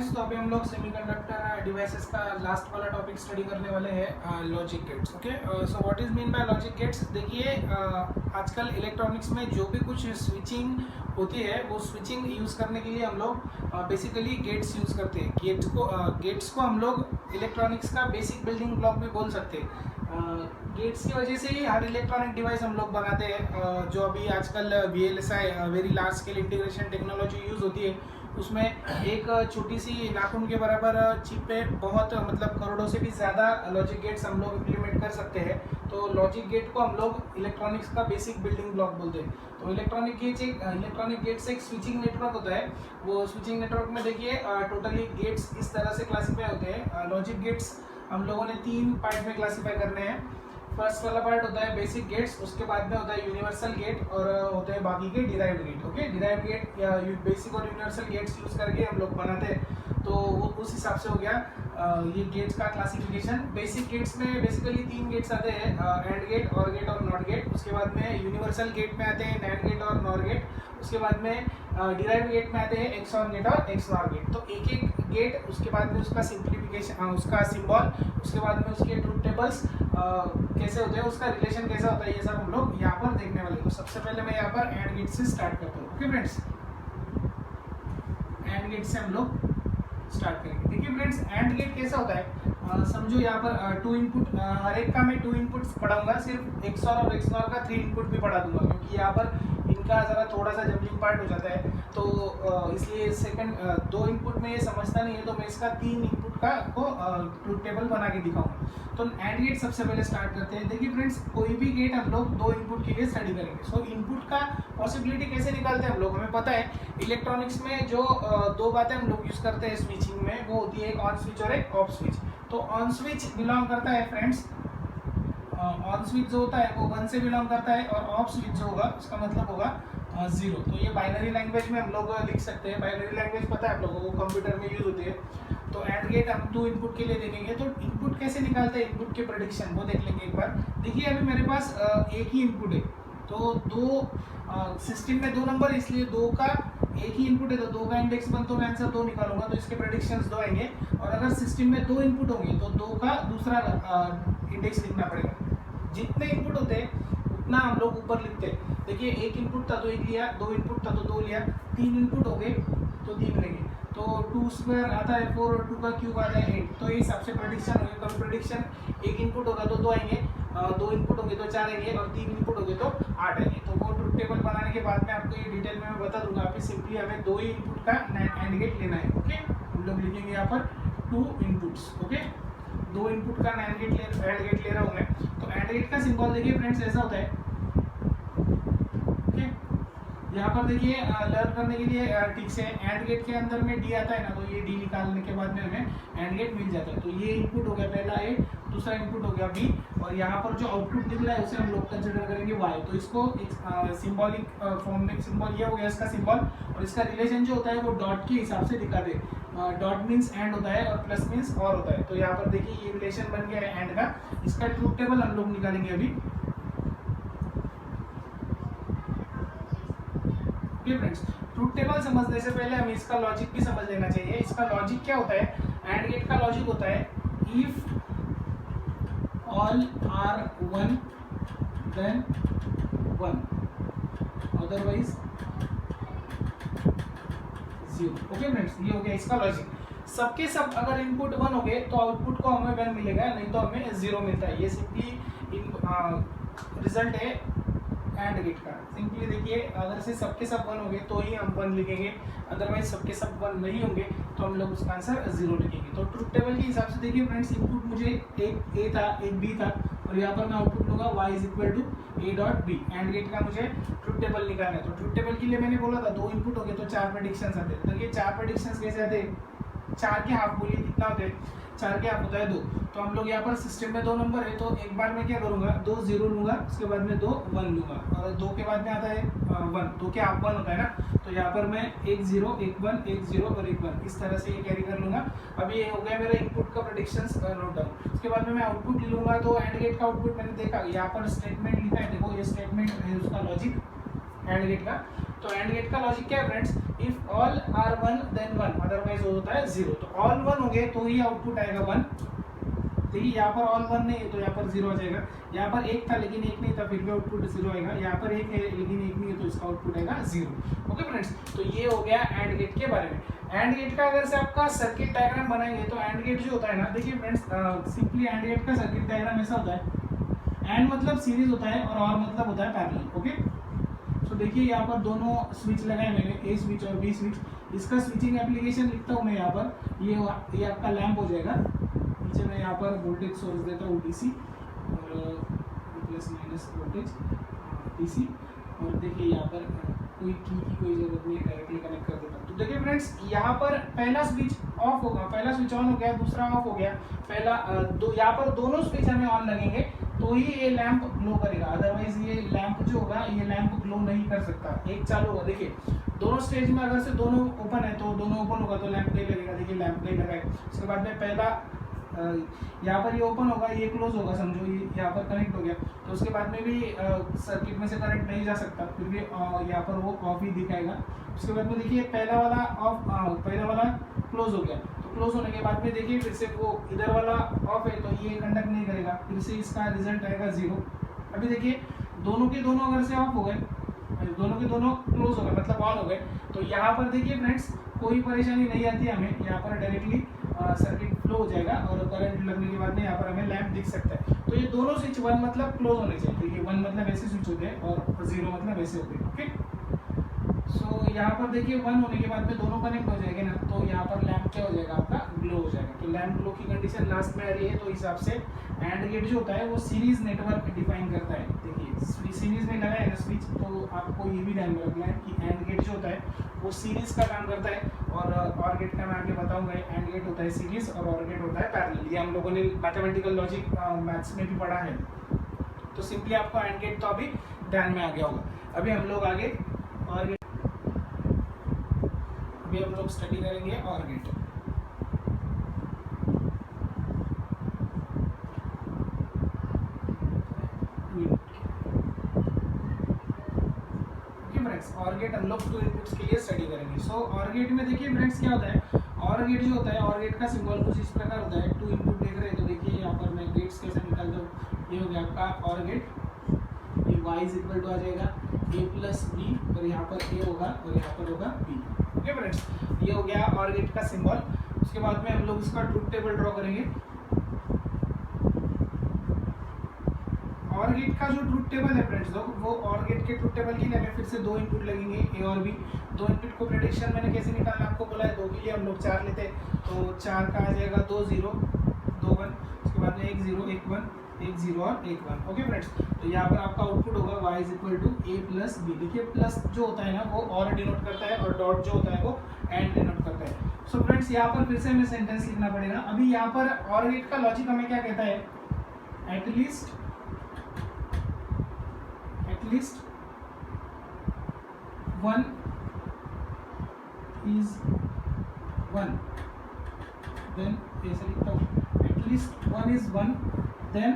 तो अभी हम लोग सेमीकंडक्टर डिवाइसेस का लास्ट वाला टॉपिक स्टडी करने वाले हैं, logic gates. Okay, so what is mean by logic gates? देखिए आजकल इलेक्ट्रॉनिक्स में जो भी कुछ स्विचिंग होती है वो स्विचिंग यूज़ करने के लिए हम लोग बेसिकली गेट्स यूज़ करते हैं। गेट्स को हम लोग इलेक्ट्रॉनिक्स का बेसिक बिल्डिंग ब्लॉक भी बोल सकते हैं। गेट्स की वजह से ही हर इलेक्ट्रॉनिक डिवाइस हम लोग बनाते हैं। जो अभी आजकल VLSI very large scale integration technology use होती है, उसमें एक छोटी सी नाखून के बराबर चिप पे बहुत मतलब करोड़ों से भी ज़्यादा लॉजिक गेट्स हम लोग इम्प्लीमेंट कर सकते हैं। तो लॉजिक गेट को हम लोग इलेक्ट्रॉनिक्स का बेसिक बिल्डिंग ब्लॉक बोलते हैं। तो इलेक्ट्रॉनिक गेट्स एक स्विचिंग नेटवर्क होता है। वो स्विचिंग नेटवर्क में देखिए टोटली गेट्स इस तरह से क्लासीफाई होते हैं। लॉजिक गेट्स हम लोगों ने 3 पार्ट में क्लासीफाई करने हैं। फर्स्ट वाला पार्ट होता है बेसिक गेट्स, उसके बाद में होता है यूनिवर्सल गेट, और होते हैं बाकी के derived gate. Okay, derived gate या बेसिक और यूनिवर्सल गेट्स यूज करके हम लोग बनाते हैं। तो वो उस हिसाब से हो गया ये गेट्स का क्लासिफिकेशन। बेसिक गेट्स में बेसिकली 3 गेट्स आते हैं, एंड गेट, और गेट और नॉट गेट। उसके बाद में यूनिवर्सल गेट में आते हैं नैंड गेट और नॉर गेट। उसके बाद में डिराइव्ड गेट में आते हैं एक्सऑर गेट और एक्सनॉर गेट। तो एक एक गेट, उसके बाद में उसका सिंप्लीफिकेशन, उसका सिंबल, उसके बाद में उसके ट्रूथ टेबल्स कैसे होते हैं, उसका रिलेशन कैसा होता है, ये सब हम लोग यहाँ पर देखने वाले। तो सबसे पहले मैं यहाँ पर एंड गेट से स्टार्ट करता हूँ। ओके फ्रेंड्स, एंड गेट से हम लोग स्टार्ट करेंगे। देखिए फ्रेंड्स, एंड गेट कैसा होता है, समझो यहाँ पर 2 इनपुट, हर एक का मैं 2 इनपुट्स पढ़ाऊंगा। सिर्फ एक्सऑर और एक्सनॉर का 3 इनपुट भी पढ़ा दूंगा, क्योंकि यहाँ पर इनका ज़रा थोड़ा सा जम्बलिंग पार्ट हो जाता है। तो इसलिए सेकंड 2 इनपुट में ये समझता नहीं है, तो मैं इसका 3 इनपुट का को ट्रूथ टेबल बना के दिखाऊंगा। तो एंड गेट सबसे पहले स्टार्ट करते हैं। देखिए फ्रेंड्स, कोई भी गेट हम लोग 2 इनपुट के लिए स्टडी करेंगे। सो इनपुट का पॉसिबिलिटी कैसे निकालते हैं हम लोग, हमें पता है इलेक्ट्रॉनिक्स में जो 2 बातें हम लोग यूज़ करते हैं स्विचिंग में, वो होती है एक ऑन स्विच और एक ऑफ स्विच। तो ऑन स्विच बिलोंग करता है फ्रेंड्स, ऑन स्विच जो होता है वो 1 से बिलोंग करता है, और ऑफ स्विच जो होगा उसका मतलब होगा 0। तो ये बाइनरी लैंग्वेज में हम लोग लिख सकते हैं। बाइनरी लैंग्वेज पता है आप लोगों को, कंप्यूटर में यूज होती है। तो एंड गेट हम 2 इनपुट के लिए देखेंगे। तो इनपुट कैसे निकालते हैं, इनपुट के प्रेडिक्शन वो देख लेंगे एक बार। देखिए अभी मेरे पास एक ही इनपुट है, तो 2 सिस्टम में 2 नंबर, इसलिए 2 का एक ही इनपुट है, तो 2 का इंडेक्स 1, तो मैं आंसर 2 निकालूंगा। तो इसके प्रेडिक्शंस 2 आएंगे। और अगर सिस्टम में 2 इनपुट होंगे तो 2 का दूसरा इंडेक्स लिखना पड़ेगा। जितने इनपुट होते हैं उतना हम लोग ऊपर लिखते हैं। देखिए 1 इनपुट था तो 1 लिया, 2 इनपुट था तो 2 लिया, 3 इनपुट हो गए तो 3 लेंगे। तो 2 स्क्वायर आता है 4, और 2 का क्यूब आता है 8। तो ये हिसाब से प्रेडिक्शन होगी। कभी प्रेडिक्शन 1 इनपुट होगा तो 2 आएंगे, 2 इनपुट होंगे तो 4 आएंगे, और 3 इनपुट होंगे तो 8 आएंगे। तो वो ट्रूथ टेबल बनाने के बाद में आपको ये डिटेल में मैं बता दूंगा। अभी सिंपली हमें 2 ही इनपुट का एंड गेट लेना है। ओके, हम लोग लिखेंगे यहाँ पर 2 इनपुट्स। ओके, 2 इनपुट का एंड गेट ले रहा हूँ मैं। तो एंड गेट का सिंबल देखिए फ्रेंड्स ऐसा होता है। ओके, यहाँ पर देखिए लर्न करने के लिए ठीक से एंड गेट के अंदर में डी आता है ना, तो ये डी निकालने के बाद में हमें एंड गेट मिल जाता है। तो ये इनपुट हो गया पहला ए, दूसरा इनपुट हो गया बी, और यहाँ पर जो आउटपुट दिख रहा है उसे हम लोग कंसिडर करेंगे वाई। तो इसको सिंबॉलिक फॉर्म में, सिंबल ये हो गया इसका सिंबल, और इसका रिलेशन जो होता है वो डॉट के हिसाब से दिखा दे। डॉट मीन्स एंड होता है और प्लस मीन्स और होता है। तो यहाँ पर देखिए ये रिलेशन बन गया है एंड का। इसका ट्रूथ टेबल हम लोग निकालेंगे अभी। ओके फ्रेंड्स, ट्रूथ टेबल समझने से पहले हमें इसका लॉजिक भी समझ लेना चाहिए। इसका लॉजिक क्या होता है, एंड गेट का लॉजिक होता है if all are 1 then 1। Otherwise 0। Okay friends, ये हो गया इसका लॉजिक। सबके सब अगर इनपुट 1 हो गए तो आउटपुट को हमें 1 मिलेगा, नहीं तो हमें 0 मिलता है। ये सिंपली रिजल्ट है एंड गेट का। सिंपली देखिए, अगर से सबके सब 1 हो गए तो ही हम 1 लिखेंगे, अदरवाइज सबके सब 1 नहीं होंगे तो हम लोग उसका आंसर 0 लिखेंगे। तो ट्रुथ टेबल के हिसाब से देखिए फ्रेंड्स, इनपुट मुझे एक ए था, एक बी था, और यहाँ पर मैं आउटपुट लूंगा y is equal to a dot b. And gate का मुझे ट्रुथ टेबल निकालना है। तो ट्रुथ टेबल के लिए मैंने बोला था 2 इनपुट हो गए तो 4 प्रेडिक्शंस आते हैं। देखिए 4 प्रेडिक्शंस कैसे आते हैं, 4 के हाफ बोलिए कितना होते हैं, 4 के हाफ होता है 2। तो हम लोग यहाँ पर सिस्टम में 2 नंबर है, तो एक बार मैं क्या करूँगा, 2 0 लूँगा, उसके बाद में 2 1 लूँगा, और 2 के बाद में आता है 1, 2 के हाफ 1 होता है ना, तो यहाँ पर मैं 1 0 1 1 1 0 और 1 1 इस तरह से ये कैरी कर लूँगा। अब ये हो गया मेरा इनपुट का प्रेडिक्शंस नोट डाउन। उसके बाद में मैं आउटपुट लूँगा, तो एंड गेट का आउटपुट मैंने देखा यहाँ पर स्टेटमेंट लिखा है, देखो ये स्टेटमेंट है उसका लॉजिक एंड गेट का। तो एंड गेट का लॉजिक क्या है friends, if all are 1 then 1, otherwise वो होता है 0। तो ऑल 1 हो गए तो ही आउटपुट आएगा 1। देखिए यहाँ पर ऑल 1 नहीं है तो यहाँ पर 0 आ जाएगा। यहाँ पर 1 था लेकिन 1 नहीं था, फिर भी आउटपुट 0 आएगा। यहाँ पर 1 है लेकिन 1 नहीं है तो इसका आउटपुट आएगा 0। ओके फ्रेंड्स, तो ये हो गया एंड गेट के बारे में। एंड गेट का अगर से आपका सर्किट डायग्राम बनाएंगे तो एंड गेट जो होता है ना, देखिए फ्रेंड्स सिंपली एंड गेट का सर्किट डायग्राम ऐसा होता है, एंड मतलब सीरीज होता है और मतलब होता है पैरेलल। ओके, तो देखिए यहाँ पर दोनों स्विच लगाए मैंने, ए स्विच और बी स्विच। इसका स्विचिंग एप्लीकेशन लिखता हूँ मैं यहाँ पर, ये आपका लैंप हो जाएगा। नीचे मैं यहाँ पर वोल्टेज सोर्स देता हूँ डीसी और प्लस माइनस वोल्टेज डीसी, और देखिए यहाँ पर कोई की कोई जरूरत नहीं है, डायरेक्टली कनेक्ट कर देता हूँ। तो देखिए फ्रेंड्स, यहाँ पर पहला स्विच ऑफ होगा, पहला स्विच ऑन हो गया, दूसरा ऑफ हो गया, पहला यहाँ पर दोनों स्विच हमें ऑन लगेंगे तो ही ये लैंप ग्लो करेगा, अदरवाइज ये लैंप जो होगा ये लैंप ग्लो नहीं कर सकता। एक चालू होगा, देखिए दोनों स्टेज में अगर से दोनों ओपन है तो दोनों ओपन होगा तो लैंप नहीं लगेगा। देखिए लैंप नहीं लगा है। उसके बाद में पहला यहाँ पर ये ओपन होगा, ये क्लोज होगा, समझो ये यहाँ पर कनेक्ट हो गया, तो उसके बाद में भी सर्किट में से करंट नहीं जा सकता, फिर भी यहाँ पर वो ऑफ ही दिखाएगा। उसके बाद में देखिए पहला वाला ऑफ, पहला वाला क्लोज हो गया, तो क्लोज होने के बाद में देखिए फिर से वो इधर वाला ऑफ है तो ये कंडक्ट नहीं करेगा, फिर से इसका रिजल्ट आएगा 0। अभी देखिए दोनों के दोनों अगर से ऑफ हो गए, दोनों के दोनों क्लोज हो गए मतलब ऑन हो गए, तो यहाँ पर देखिए फ्रेंड्स कोई परेशानी नहीं आती हमें, यहाँ पर डायरेक्टली सर्किट फ्लो हो जाएगा और करंट लगने के बाद में यहाँ पर हमें लैंप दिख सकता है। तो ये दोनों स्विच 1 मतलब क्लोज होने चाहिए। देखिए 1 मतलब ऐसे स्विच होते हैं और 0 मतलब ऐसे होते हैं। ओके, सो यहाँ पर देखिए 1 होने के बाद में दोनों कनेक्ट हो जाएंगे ना, तो यहाँ पर लैंप क्या हो जाएगा आपका, ग्लो हो जाएगा। तो लैंप ग्लो की कंडीशन लास्ट में आ रही है, तो हिसाब से एंड गेट जो होता है वो सीरीज नेटवर्क डिफाइन करता है। देखिए सीरीज में लगा है ना स्विच, तो आपको ये भी ध्यान में रखना है कि एंड गेट जो होता है वो सीरीज का काम करता है, और गेट का मैं आगे बताऊंगा। एंड गेट होता है सीरीज और गेट होता है पैरेलल। ये हम लोगों ने मैथमेटिकल लॉजिक मैथ्स में भी पढ़ा है, तो सिंपली आपको एंड गेट तो अभी ध्यान में आ गया होगा। अभी हम लोग आगे और गेट, अभी हम लोग स्टडी करेंगे और गेट। और गेट हम लोग 2 इनपुट्स के लिए स्टडी करेंगे। सो और गेट में देखिए फ्रेंड्स क्या होता है, और गेट जो होता है, और गेट का सिंबल कुछ इस प्रकार होता है। 2 इनपुट देख रहे हैं तो देखिए यहाँ पर मैं गेट्स कैसे निकालता हूँ। ये हो गया आपका और गेट, ये y इज इक्वल टू आ जाएगा a प्लस बी, और यहाँ पर a होगा और यहाँ पर होगा b। ओके फ्रेंड्स, ये हो गया और गेट का सिंबल। उसके बाद में हम लोग इसका ट्रुथ टेबल ड्रॉ करेंगे। और गेट का जो ट्रुथ टेबल है फ्रेंड्स, वो और गेट के ट्रुथ टेबल के लिए हमें फिर से 2 इनपुट लगेंगे, ए और बी। 2 इनपुट को प्रेडिक्शन मैंने कैसे निकालना आपको बोला है, 2 के लिए हम लोग 4 लेते हैं, तो 4 का आ जाएगा 2 0 2 1, उसके बाद में 1 0 1 1 1 0 और 1 1। ओके फ्रेंड्स, तो यहाँ पर आपका आउटपुट होगा y is equal to a plus b. देखिए प्लस जो होता है ना वो और डिनोट करता है, और डॉट जो होता है वो एंड डिनोट करता है। सो फ्रेंड्स यहाँ पर फिर से हमें सेंटेंस लिखना पड़ेगा। अभी यहाँ पर और गेट का लॉजिक हमें क्या कहता है, एटलीस्ट 1 is 1, then ऐसे लिखता हूँ, at least 1 is 1 then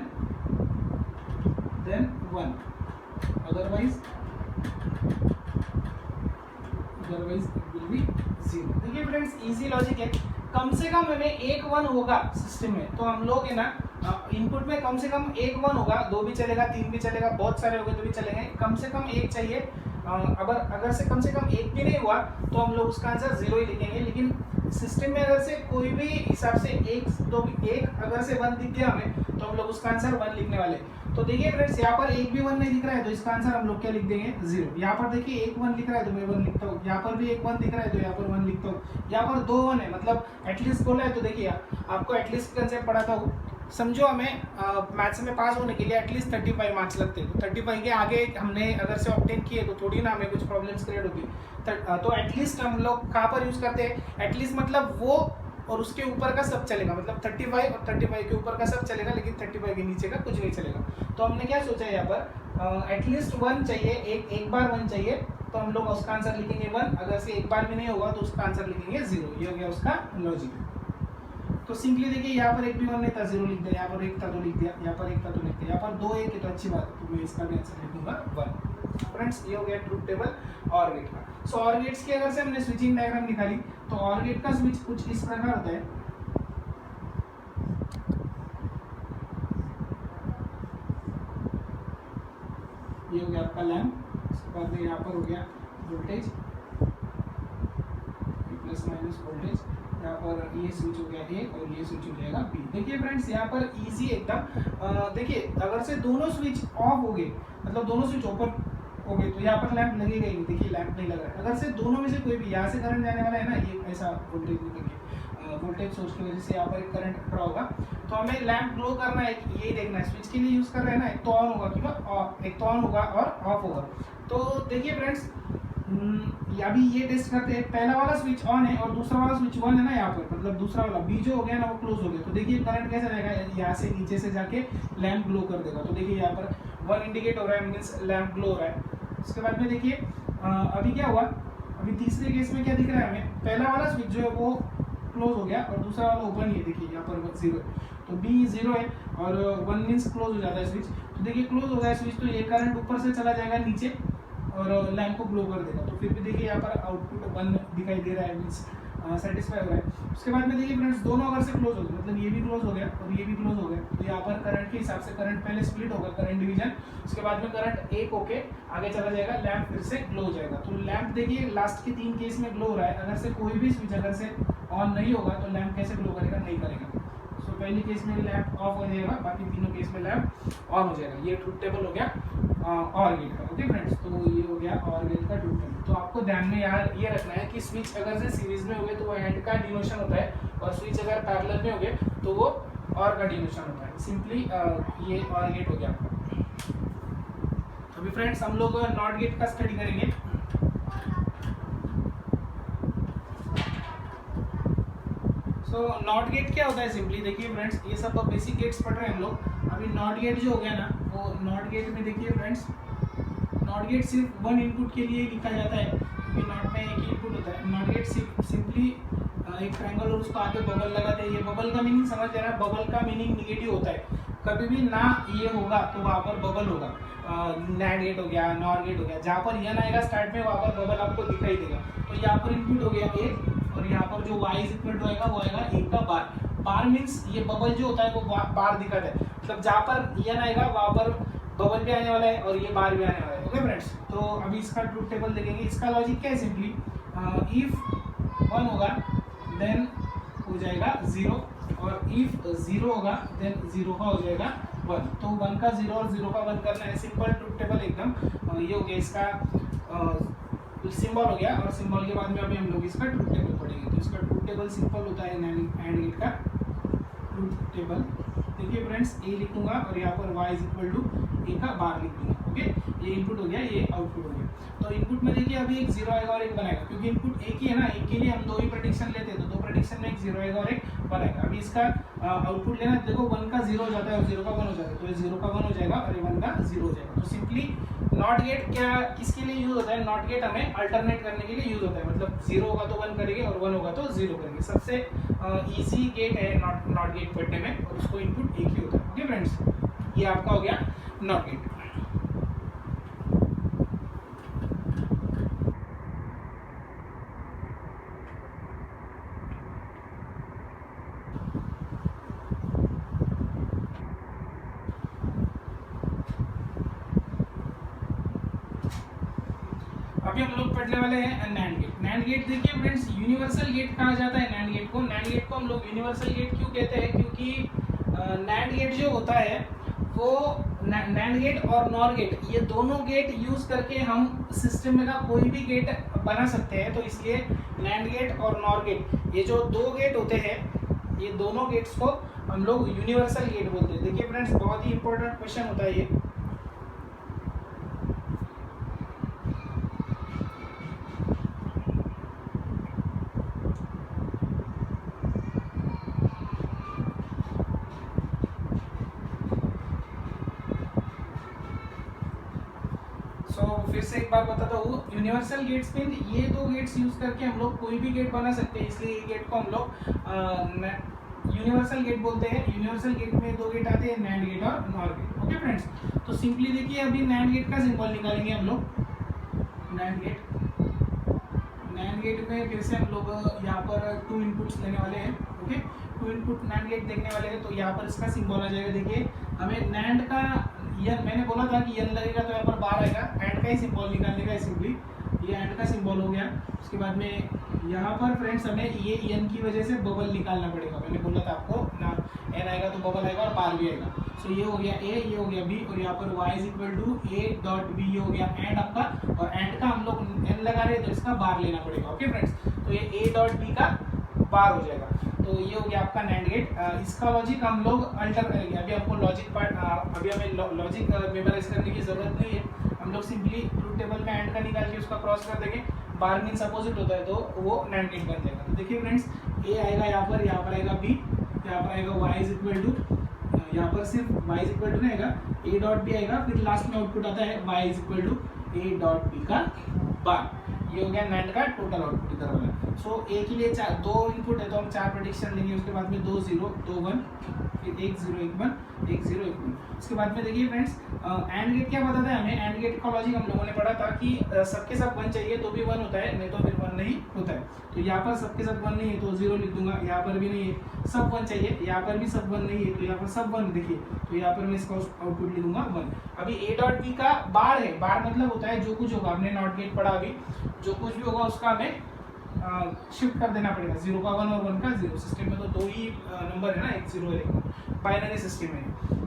1, otherwise it will be 0। देखिए फ्रेंड्स इजी लॉजिक है, कम से कम हमें एक 1 होगा सिस्टम में, तो हम लोग है ना इनपुट में कम से कम एक 1 होगा, 2 भी चलेगा 3 भी चलेगा, बहुत सारे हो गए तो भी चलेंगे, कम से कम एक चाहिए अगर से कम एक भी नहीं हुआ तो हम लोग उसका आंसर 0 ही लिखेंगे, लेकिन सिस्टम में अगर से कोई भी हिसाब से एक अगर से 1 दिख गया हमें तो हम लोग उसका आंसर 1 लिखने वाले। तो देखिए फ्रेंड्स, यहाँ पर एक भी 1 नहीं दिख रहा है तो इसका आंसर हम लोग क्या लिख देंगे 0। यहाँ पर देखिए एक 1 दिख रहा है तो मैं 1 लिखता हूँ, यहाँ पर भी एक 1 दिख रहा है तो यहाँ पर 1 लिखता हूँ, यहाँ पर 2 1 है, मतलब एटलीस्ट बोला है। तो देखिए आपको एटलीस्ट कंसेप्ट पढ़ाता हूँ, समझो हमें मैथ्स में पास होने के लिए एटलीस्ट 35 मार्क्स लगते हैं, तो 35 के आगे हमने अगर से ऑब्टेन किए तो थोड़ी ना हमें कुछ प्रॉब्लम्स क्रिएट होगी। तो एटलीस्ट हम लोग कहाँ पर यूज़ करते हैं, एटलीस्ट मतलब वो और उसके ऊपर का सब चलेगा, मतलब 35 और 35 के ऊपर का सब चलेगा, लेकिन 35 के नीचे का कुछ नहीं चलेगा। तो हमने क्या सोचा है यहाँ पर, एटलीस्ट 1 चाहिए, एक बार 1 चाहिए, तो हम लोग उसका आंसर लिखेंगे 1। अगर से एक बार भी नहीं होगा तो उसका आंसर लिखेंगे 0। ये हो गया उसका लॉजिक। तो सिंपली देखिए यहाँ पर एक भी 1 नहीं था, 0 लिख दिया, यहाँ पर एक था तो लिख दिया, यहाँ पर एक था तो लिख दिया, यहाँ पर 2 1 है तो अच्छी बात है, तो मैं इसका भी आंसर लिखूंगा 1। फ्रेंड्स ये हो गया ट्रूथ टेबल और गेट का। सो और गेट्स की अगर से हमने स्विचिंग डायग्राम निकाली तो और गेट का स्विच कुछ इस प्रकार होता है। ये हो गया आपका लैम्प, उसके बाद में यहाँ पर हो गया वोल्टेज प्लस माइनस वोल्टेज, यहाँ पर ये स्विच हो गया ए और ये स्विच हो जाएगा बी। देखिए फ्रेंड्स यहाँ पर इजी एकदम। देखिए अगर से दोनों स्विच ऑफ हो गए, मतलब दोनों स्विच ओपन हो गए, तो यहाँ पर लैंप लगेगा ही नहीं। देखिए लैंप नहीं लग रहा है। अगर से दोनों में से कोई भी, यहाँ से करंट जाने वाला है ना, ये ऐसा वोल्टेज निकल वोल्टेज सोर्स की वजह से यहाँ पर एक करंट ड्रॉ होगा, तो हमें लैंप ग्लो करना है, यही देखना है। स्विच के लिए यूज कर रहे हैं ना, एक तो ऑन होगा कि एक तो ऑन होगा और ऑफ होगा। तो देखिए फ्रेंड्स अभी ये टेस्ट करते हैं, पहला वाला स्विच ऑन है और दूसरा वाला स्विच ऑन है ना, यहाँ पर मतलब दूसरा वाला बी जो हो गया ना वो क्लोज हो गया। तो देखिए करंट कैसे जाएगा, यहाँ से नीचे से जाके लैंप ग्लो कर देगा। तो देखिए यहाँ पर 1 इंडिकेट हो रहा है, मीन्स लैंप ग्लो हो रहा है। उसके बाद में देखिए अभी क्या हुआ, अभी तीसरे केस में क्या दिख रहा है हमें, पहला वाला स्विच जो है वो क्लोज हो गया और दूसरा वाला ओपन ही है। देखिए यहाँ पर 0 है तो बी 0 है और 1 मीन्स क्लोज हो जाता है स्विच। तो देखिए क्लोज हो गया स्विच, तो ये करंट ऊपर से चला जाएगा नीचे और लैंप को ग्लो कर देगा। तो फिर भी देखिए यहाँ पर आउटपुट 1 दिखाई दे रहा है, मीन्स सेटिस्फाई हो रहा है। उसके बाद में देखिए फ्रेंड्स दोनों अगर से क्लोज हो गए, मतलब ये भी क्लोज हो गया और ये भी क्लोज हो गया, तो यहाँ पर करंट के हिसाब से करंट पहले स्प्लिट होगा, करंट डिवीजन। उसके बाद में करंट एक होके आगे चला जाएगा, लैंप फिर से ग्लो हो जाएगा। तो लैंप देखिए लास्ट के 3 केस में ग्लो हो रहा है। अगर से कोई भी स्विच अगर से ऑन नहीं होगा तो लैंप कैसे ग्लो करेगा, नहीं करेगा। सो पहली केस में लैंप ऑफ हो जाएगा, बाकी तीनों केस में लैंप ऑन हो जाएगा। ये ट्रूथ टेबल हो गया और गेट का। ओके फ्रेंड्स, तो ये हो गया और गेट का ट्रूथ टेबल। तो आपको ध्यान में यार ये रखना है कि स्विच अगर से सीरीज में हो गए तो वो एंड का डिनोशन होता है, और स्विच अगर पैरेलल में हो गए तो वो और का डिनोशन होता है। सिंपली ये और गेट हो गया आपका। अभी फ्रेंड्स हम लोग नॉट गेट का स्टडी करेंगे। सो नॉट गेट क्या होता है, सिंपली देखिए फ्रेंड्स, ये सब बेसिक गेट्स पढ़ रहे हैं हम लोग। अभी नॉट गेट जो हो गया ना, वो नॉट गेट में देखिए फ्रेंड्स, नॉट गेट सिर्फ 1 इनपुट के लिए लिखा जाता है, क्योंकि नॉट में एक ही इनपुट होता है। नॉट गेट सिंपली एक ट्रायंगल और उसको आगे बबल लगाते हैं। ये बबल का मीनिंग समझ लेना, बबल का मीनिंग निगेटिव होता है। कभी भी ना ये होगा तो वहाँ पर बबल होगा। नैंड गेट हो गया, नॉर गेट हो गया, जहाँ पर यन आएगा स्टार्ट में वहाँ पर बबल आपको दिखाई देगा। तो यहाँ पर इनपुट हो गया एक, और यहाँ पर जो y इज इक्वल टू आएगा वो आएगा एक का बार। बार मीन्स ये बबल जो होता है वो बार दिखाता है, मतलब जहाँ पर यन आएगा वहाँ पर बबल भी आने वाला है और ये बार भी आने वाला है। ओके फ्रेंड्स, तो अभी इसका ट्रूथ टेबल देखेंगे। इसका लॉजिक क्या है, सिंपली इफ 1 होगा देन हो जाएगा 0, और इफ 0 होगा देन 0 का हो जाएगा 1। तो 1 का 0 और 0 का 1 करना है, सिंपल ट्रूथ टेबल एकदम। ये हो गया इसका सिंबल हो गया, और सिंबल के बाद में अभी हम लोग इसका ट्रूथ टेबल पढ़ेंगे। तो इसका ट्रूथ टेबल सिंपल होता है एंड गेट का ट्रूथ टेबल। देखिए फ्रेंड्स, ए लिखूंगा और यहाँ पर y इज इक्वल टू ए का बार लिख दूंगा। ओके, ये इनपुट हो गया, ये आउटपुट हो गया। तो इनपुट में देखिए अभी एक 0 आएगा और एक 1 आएगा, क्योंकि इनपुट एक ही है ना, एक के लिए हम 2 ही प्रेडिक्शन लेते हैं, तो 2 प्रेडिक्शन में एक 0 आएगा और एक 1 आएगा। अभी इसका आउटपुट लेना, देखो 1 का 0 हो जाता है और 0 का 1 हो जाता है, तो ये 0 का 1 हो जाएगा और ये 1 का 0 हो जाएगा। तो सिंपली नॉट गेट क्या किसके लिए यूज होता है, नॉट गेट हमें अल्टरनेट करने के लिए यूज होता है, मतलब 0 होगा तो 1 करेंगे और 1 होगा तो 0 करेंगे। सबसे इजी गेट है नॉट गेट पढ़ने में, और उसको इनपुट एक ही होता है। ओके फ्रेंड्स, ये आपका हो गया नॉट गेट। अभी हम लोग पढ़ने वाले हैं नैंड गेट। नैंड गेट देखिए फ्रेंड्स, यूनिवर्सल गेट कहा जाता है नैंड गेट को। नैंड गेट को हम लोग यूनिवर्सल गेट क्यों कहते हैं, क्योंकि नैंड गेट जो होता है वो नैंड गेट और नॉर गेट, ये दोनों गेट यूज करके हम सिस्टम में का कोई भी गेट बना सकते हैं। तो इसलिए नैंड गेट और नॉर गेट, ये जो दो गेट होते हैं, ये दोनों गेट्स को हम लोग यूनिवर्सल गेट बोलते हैं। देखिए फ्रेंड्स, बहुत ही इंपॉर्टेंट क्वेश्चन होता है ये। फिर से एक बार बताता हूँ, यूनिवर्सल गेट्स में ये दो गेट्स यूज करके हम लोग कोई भी गेट बना सकते हैं, इसलिए ये गेट को हम लोग यूनिवर्सल गेट बोलते हैं। यूनिवर्सल गेट में दो गेट आते हैं, नैंड गेट और नॉर गेट। ओके फ्रेंड्स, तो सिंपली देखिए अभी नैंड गेट का सिंबल निकालेंगे हम लोग। नैंड गेट में फिर से हम लोग यहाँ पर 2 इनपुट्स लेने वाले हैं। ओके, 2 इनपुट नैंड गेट देखने वाले हैं, तो यहाँ पर इसका सिंबल आ जाएगा। देखिए हमें नैंड का यन, मैंने बोला था कि यन लगेगा तो यहाँ पर बार आएगा, एंड का ही सिंबल निकालने का सिंपली, ये एंड का सिंबल हो गया। उसके बाद में यहाँ पर फ्रेंड्स हमें ये एन की वजह से बबल निकालना पड़ेगा। मैंने बोला था आपको ना, एन आएगा तो बबल आएगा और बार भी आएगा। सो ये हो गया ए, ये हो गया बी, और यहाँ पर y is equal to a dot b, ये हो गया एंड आपका, और एंड का हम लोग एन लगा रहे हैं तो इसका बार लेना पड़ेगा। ओके फ्रेंड्स, तो ये ए डॉट बी का बार हो जाएगा। तो ये हो गया आपका नैंड गेट। इसका लॉजिक हम लोग अल्टर करेंगे। अभी आपको लॉजिक पार्ट, अभी हमें लॉजिक मेमोराइज करने की जरूरत नहीं है। हम लोग सिंपली ट्रूथ टेबल में एंड का निकाल के उसका क्रॉस कर देंगे। बार मीन्स अपोजिट होता है तो वो नैंड गेट बन जाएगा। तो देखिए फ्रेंड्स, ए आएगा यहाँ पर आएगा बी, यहाँ पर आएगा y इज इक्वल टू, यहाँ पर सिर्फ y इज इक्वल टू नहीं आएगा, ए डॉट बी आएगा, फिर लास्ट में आउटपुट आता है y is equal to a dot b का बार। ये हो गया नैंड का टोटल आउटपुट इधर वाला। सो ए के लिए 2 इनपुट है तो हम 4 प्रेडिक्शन लेंगे। उसके बाद में 2 0 2 1, फिर 1 0 1 1 1 0 1 1। उसके बाद में देखिए फ्रेंड्स, एंड गेट क्या बताता है हमें, एंड गेट का लॉजिक हम लोगों ने पढ़ा था कि सबके सब 1 चाहिए तो भी 1 होता है, नहीं तो फिर 1 नहीं होता है। तो यहाँ पर सबके सब 1 नहीं है तो 0 लिख दूंगा, यहाँ पर भी नहीं है, सब 1 चाहिए, यहाँ पर भी सब 1 नहीं है तो यहाँ पर सब 1 देखिए, तो यहाँ पर मैं इसका आउटपुट लिखूंगा 1। अभी ए डॉट बी का बार है, बार मतलब होता है जो कुछ होगा, हमने नॉट गेट पढ़ा अभी, जो कुछ भी होगा उसका हमें शिफ्ट कर देना पड़ेगा। 0 का 1 और 1 का 0। सिस्टम में तो 2 ही नंबर है ना, एक 0 है, बाइनरी सिस्टम है।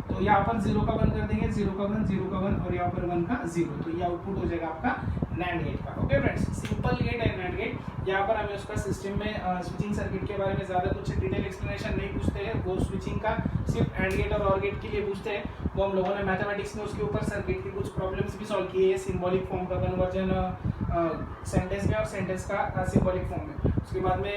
तो यहाँ पर 0 का 1 कर देंगे, 0 का 1 0 का 1 और यहाँ पर 1 का 0, तो ये आउटपुट हो जाएगा आपका नैंड गेट का। ओके फ्रेंड्स, सिंपल गेट है नैंड गेट। यहाँ पर हमें उसका सिस्टम में स्विचिंग सर्किट के बारे में ज़्यादा कुछ डिटेल एक्सप्लेनेशन नहीं पूछते हैं, वो स्विचिंग का सिर्फ एंड गेट और गेट के लिए पूछते हैं। वो हम लोगों ने मैथमेटिक्स में उसके ऊपर सर्किट की कुछ प्रॉब्लम्स भी सॉल्व किए हैं, सिंबॉलिक फॉर्म का कन्वर्जन सेंटेंस में और सेंटेंस का सिंबॉलिक फॉर्म में। उसके बाद में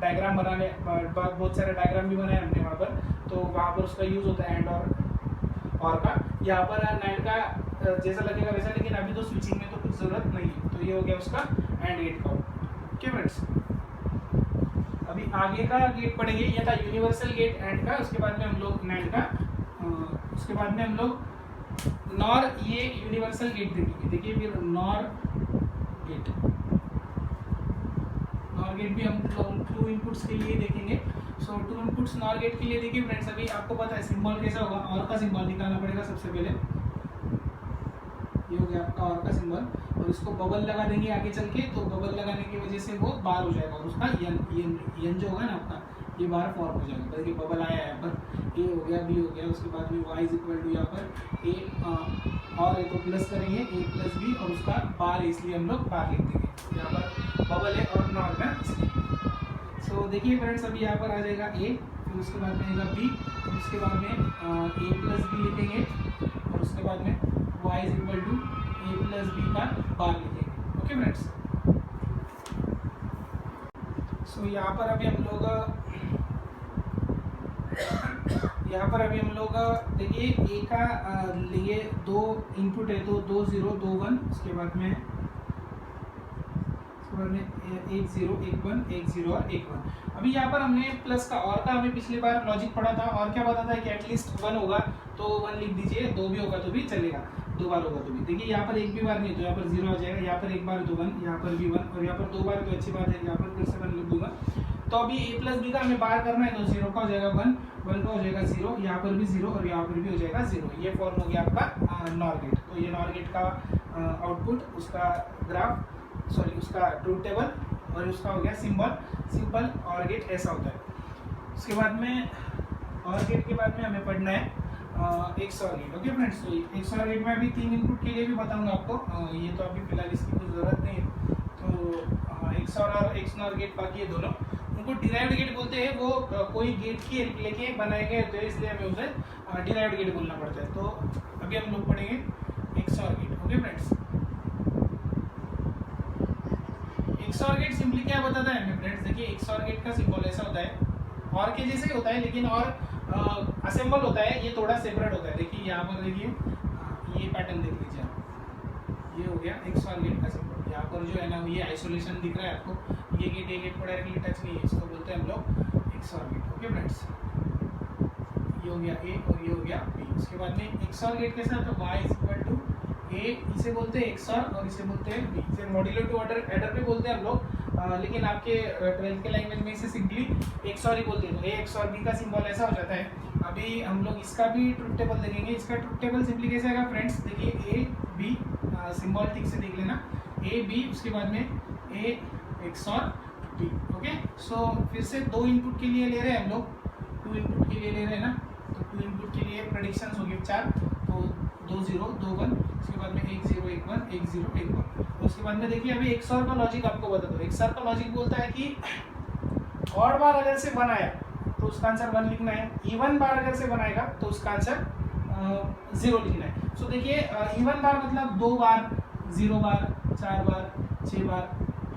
डायग्राम बनाने, बहुत सारे डायग्राम भी बनाए हमने वहाँ पर, तो वहाँ पर उसका यूज़ होता है एंड और का। यहाँ पर नाइट का जैसा लगेगा वैसा, लेकिन अभी तो स्विचिंग में तो कुछ ज़रूरत नहीं है। तो ये हो गया उसका एंड गेट का। ओके फ्रेंड्स, अभी आगे का गेट पढ़ेंगे, ये था यूनिवर्सल गेट एंड का। उसके बाद में हम लोग नैंड का, उसके बाद में हम लोग नॉर, ये यूनिवर्सल गेट देखेंगे। देखिए फिर नॉर गेट भी हम लोग 2 इनपुट्स के लिए देखेंगे। सो 2 इनपुट्स नॉर गेट के लिए देखिए फ्रेंड्स, अभी आपको पता है सिंबल कैसा होगा, और का सिंबल निकालना पड़ेगा सबसे पहले। ये हो गया आपका और का सिंबल, और इसको बबल लगा देंगे आगे चल के, तो बबल लगाने की वजह से वो बार हो जाएगा, और उसका यन जो होगा ना आपका, ये बार फॉर्म हो जाएगा। देखिए बबल आया है, पर ए हो गया, बी हो गया। उसके बाद में y इज इक्वल टू यहाँ पर ए और ए को प्लस करेंगे, ए प्लस बी, और उसका बार है इसलिए हम लोग बार लिख देंगे। यहाँ पर बबल है और नॉट है इसलिए। सो देखिए फ्रेंड्स, अभी यहाँ पर आ जाएगा ए, फिर उसके बाद में आएगा बी, फिर उसके बाद में ए प्लस बी लिखेंगे, और उसके बाद में y is equal to a plus b का बार लिखेंगे। ओके फ्रेंड्स, सो यहाँ पर अभी हम लोग देखिए ए का लिए 2 इनपुट है, तो 2 0 2 1, उसके बाद में 1 0 1 1 1 0 और 1 1। अभी यहाँ पर हमने प्लस का और का हमें पिछली बार लॉजिक पढ़ा था, और क्या बताता है कि एटलीस्ट 1 होगा तो 1 लिख दीजिए, 2 भी होगा तो भी चलेगा, 2 बार होगा तो भी। देखिए यहाँ पर एक भी बार नहीं तो यहाँ पर 0 आ जाएगा, यहाँ पर एक बार तो 1, यहाँ पर भी 1, और यहाँ पर 2 बार तो अच्छी बात है, यहाँ पर फिर से 1 लिख दूंगा। तो अभी ए प्लस बी का हमें बार करना है, तो 0 का हो जाएगा 1, 1 का हो जाएगा 0, यहाँ पर भी 0 और यहाँ पर भी हो जाएगा 0। ये फॉर्म हो गया आपका नॉर गेट। तो ये नॉर गेट का आउटपुट, उसका ग्राफ, सॉरी उसका ट्रूथ टेबल, और उसका हो गया सिंपल और गेट ऐसा होता है। उसके बाद में और गेट के बाद में हमें पढ़ना है XOR गेट। ओके फ्रेंड्स, तो XOR गेट में अभी 3 इनपुट के लिए भी बताऊंगा आपको, ये तो अभी फिलहाल इसकी कोई ज़रूरत नहीं है। तो XOR और XNOR गेट बाकी है दोनों, उनको डिराइव्ड गेट बोलते हैं। वो कोई गेट की हेल्प लेके बनाए गए होते हैं, इसलिए हमें उसे डिराइव्ड गेट बोलना पड़ता है। तो अभी हम लोग पढ़ेंगे XOR gate. Okay friends, XOR gate simply क्या बताता है हमें फ्रेंड्स, देखिए XOR गेट का सिंबल ऐसा होता है, और के जैसे ही होता है, लेकिन और असेंबल होता है, ये थोड़ा सेपरेट होता है। देखिए यहाँ पर देखिए, ये पैटर्न देख लीजिए आप, ये हो गया XOR गेट का सिंबल। यहाँ पर जो है ना, ये आइसोलेशन दिख रहा है आपको, ये गेट को डायरेक्टली टच नहीं है, इसको बोलते हैं हम लोग XOR गेट। ओके फ्रेंड्स, ये हो गया A और ये हो गया B। उसके बाद में XOR गेट के साथ y = A, इसे बोलते हैं XOR और इसे बोलते हैं B। इसे मॉड्यूलर टू एडर पे बोलते हैं हम लोग, लेकिन आपके 12th के लैंग्वेज में इसे सिंपली XOR ही बोलते हैं। तो A XOR B का सिंबल ऐसा हो जाता है। अभी हम लोग इसका भी ट्रुथ टेबल देखेंगे। इसका ट्रुथ टेबल सिंपली कैसे आएगा फ्रेंड्स, देखिए A B, सिंबल ठीक से देख लेना, A B, उसके बाद में A XOR B। ओके, सो फिर से 2 इनपुट के लिए ले रहे हैं हम लोग, 2 इनपुट के लिए ले रहे हैं ना, तो 2 इनपुट के लिए प्रेडिक्शंस हो गए 4, तो 2 0 2 1, उसके बाद में 1 0 1 1 1 0 1 1। उसके बाद में देखिए अभी XOR का लॉजिक आपको बता दो। XOR का लॉजिक बोलता है कि ऑड बार अगर से बनाया तो उसका आंसर 1 लिखना है, इवन बार अगर से बनाएगा तो उसका आंसर 0 लिखना है। सो देखिए इवन बार मतलब 2 बार, 0 बार, 4 बार, 6 बार,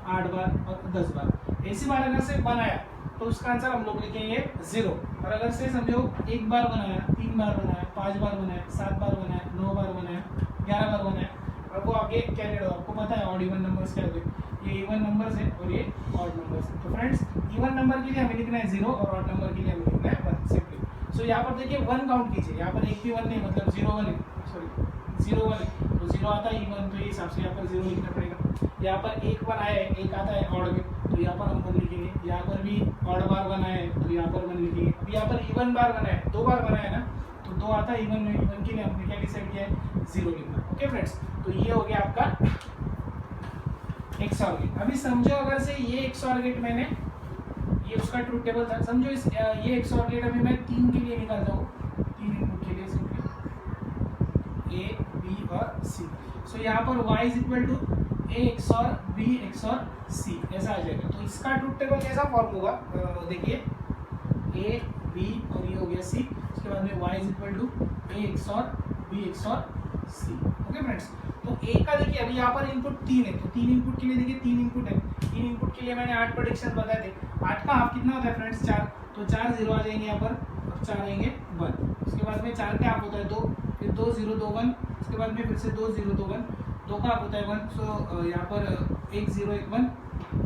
8 बार और 10 बार। ऐसी बार अगर से बनाया तो उसका आंसर हम लोग लिखेंगे 0। और अगर से समझो 1 बार बनाया, 3 बार बनाया, 5 बार बनाया, 7 बार बनाया, 9 बार बनाया, 11 बार बनाया, और वो आगे कैरियर हो, आपको पता है ऑड इवन नंबर्स क्या होते हैं, ये इवन नंबर्स है और ये ऑड नंबर्स है। तो फ्रेंड्स, इवन नंबर के लिए हमें लिखना है 0 और ऑड नंबर के लिए हमें लिखना है 1 सिंपली। सो यहाँ पर देखिए 1 काउंट कीजिए, यहाँ पर एक भी 1 नहीं, मतलब 0 1 है, सॉरी 0 1 है, तो 0 आता है इवन, तो ये हिसाब से यहाँ पर 0 लिखना पड़ेगा। यहाँ पर 1 बार आया है, 1 आता है ऑड में, तो यहाँ पर हम 1 लिखेंगे। यहाँ पर भी ऑड बार बना है, तो यहाँ पर 1 लिखेंगे। अब यहाँ पर इवन बार बना है, 2 बार बना है ना, तो 2 आता है इवन में, इवन के लिए हमने क्या डिसाइड किया है 0 लिखना। ओके फ्रेंड्स, तो ये हो गया आपका XOR गेट। अभी समझो अगर से ये XOR गेट मैंने, ये उसका ट्रूथ टेबल था, समझो इस ये XOR गेट अभी मैं 3 के लिए निकालता हूँ, 3 इनपुट के लिए सिंपली A B और C। सो यहाँ पर y = A XOR B XOR C ऐसा आ जाएगा। तो इसका ट्रूथ टेबल कैसा फॉर्म होगा, देखिए A B और ये हो गया C, उसके बाद में y = A XOR B XOR C। Okay friends, तो A का देखिए अभी यहाँ पर इनपुट 3 है, तो 3 इनपुट के लिए देखिए 3 इनपुट है, 3 इनपुट के लिए मैंने 8 प्रेडिक्शन बताए थे। 8 का हाफ कितना होता है फ्रेंड्स, 4, तो 4 0 आ जाएंगे यहाँ पर और 4 आएंगे 1। उसके बाद में 4 का हाफ होता है 2, फिर 2 0 2 1, उसके बाद में फिर से 2 0 2 1, 2 का हाफ होता है 1। सो यहाँ पर 1 0 1 1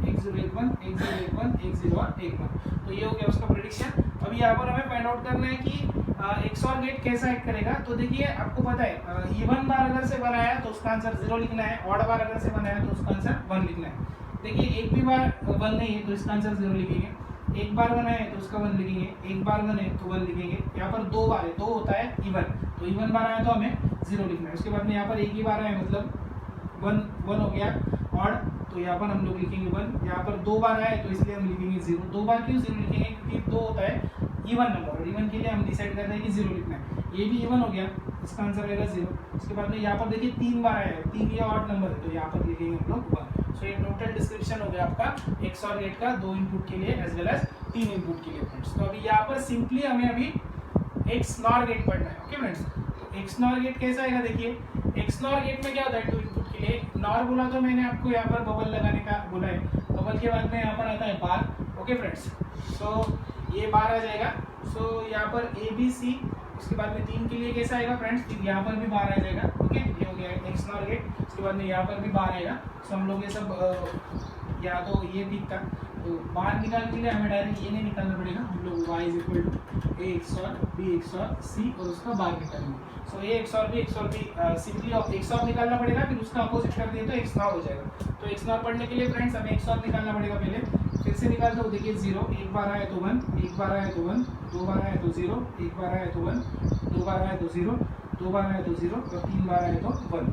1 0 1 1 1 0 1 1 1 0 और 1 1, तो ये हो गया उसका प्रेडिक्शन। अभी यहाँ पर हमें फाइंड आउट करना है कि XOR गेट कैसा एक्ट करेगा। तो देखिए आपको पता है इवन बार अगर से बनाया तो उसका आंसर 0 लिखना है, ऑड बार अगर से बनाया तो उसका आंसर 1 लिखना है। देखिए एक भी बार 1 नहीं है तो इसका आंसर 0 लिखेंगे, एक बार 1 है तो उसका 1 लिखेंगे, एक बार 1 है तो 1 लिखेंगे। यहाँ पर 2 बार है, 2 होता है इवन, तो इवन बार आया तो हमें 0 लिखना है। उसके बाद में यहाँ पर एक ही बार आया मतलब 1 हो गया ऑड, तो यहाँ पर हम लोग लिखेंगे 1। यहाँ पर 2 बार आए तो इसलिए हम लिखेंगे 0। 2 बार क्यों 0 लिखेंगे, क्योंकि 2 होता है इवन नंबर, और इवन के लिए हम डिसाइड कर रहे हैं कि 0 लिखना है। ये भी इवन हो गया, इसका आंसर रहेगा 0। उसके बाद में यहाँ पर देखिए 3 बार आया है, 3 ये ऑड नंबर है, तो यहाँ पर लिखेंगे हम लोग 1। सो ये टोटल डिस्क्रिप्शन हो गया आपका XOR गेट का 2 इनपुट के लिए एज वेल एज 3 इनपुट के लिए फ्रेंड्स। तो अभी यहाँ पर सिंपली हमें अभी XNOR गेट पढ़ना है। ओके फ्रेंड्स, तो XNOR गेट कैसा आएगा, देखिए XNOR गेट में क्या होता है 2 इनपुट के लिए। NOR बोला तो मैंने आपको यहाँ पर बबल लगाने का बोला है, बबल के बाद में यहाँ पर आता है बार। ओके फ्रेंड्स, सो ये बार आ जाएगा। सो यहाँ पर ABC, उसके बाद में 3 के लिए कैसा आएगा फ्रेंड्स, यहाँ पर भी बार आ जाएगा। ओके, ये हो गया XNOR गेट। उसके बाद में यहाँ पर भी बार आएगा। सो हम लोग ये सब या तो ये ठीक था, तो बाहर निकालने के लिए हमें डायरेक्ट ये नहीं निकालना पड़ेगा, हम लोग y = A XOR B XOR C और उसका बाहर निकालेंगे। सो A XOR B XOR B simply XOR निकालना पड़ेगा, फिर उसका अपोजिट कर दिए तो XNOR हो जाएगा। तो XNOR पढ़ने के लिए फ्रेंड्स हमें XOR निकालना पड़ेगा पहले। फिर से निकालते हो, देखिए 0, एक बार आया तो 1, एक बार आया तो 1, 2 बार आया तो 0, एक बार आया तो 1, 2 बार आया तो 0, 2 बार आया तो 0 और 3 बार आया तो 1।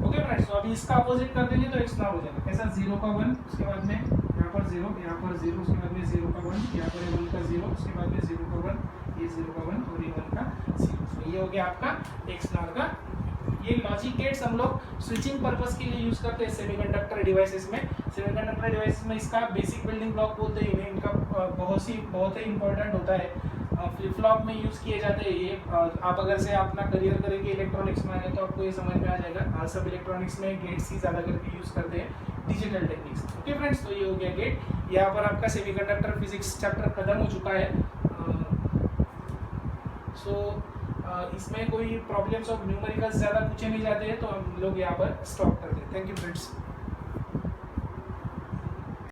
ओके फ्रेंड्स, तो अभी अभी इसका अपोजिट कर देंगे तो एक्स नॉर हो जाएगा। कैसा, 0 का 1, उसके बाद में यहाँ पर 0, यहाँ पर 0, उसके बाद में 0 का 1, यहाँ पर 1 का 0, उसके बाद में 0 का 1, ये 0 का 1 और ये 1 का 0। तो ये हो गया आपका एक्स नॉर का। ये लॉजिक गेट्स हम लोग स्विचिंग पर्पस के लिए यूज करते हैं सेमीकंडक्टर डिवाइसेस में। सेमीकंडक्टर डिवाइसेस में इसका बेसिक बिल्डिंग ब्लॉक बोलते हैं इन्हें, इनका बहुत ही इंपॉर्टेंट होता है। फ्लिप फ्लॉप में यूज किए जाते हैं ये। आप अगर से अपना करियर करेंगे इलेक्ट्रॉनिक्स में आए तो आपको ये समझ में आ जाएगा। सब इलेक्ट्रॉनिक्स में गेट्स ही ज़्यादा करके यूज करते हैं, डिजिटल टेक्निक्स। ओके फ्रेंड्स, तो ये हो गया गेट। यहाँ पर आपका सेमीकंडक्टर फिजिक्स चैप्टर खत्म हो चुका है। इसमें कोई प्रॉब्लम्स और न्यूमेरिकल्स ज़्यादा पूछे नहीं जाते हैं, तो हम लोग यहाँ पर स्टॉप करते हैं। Thank you friends.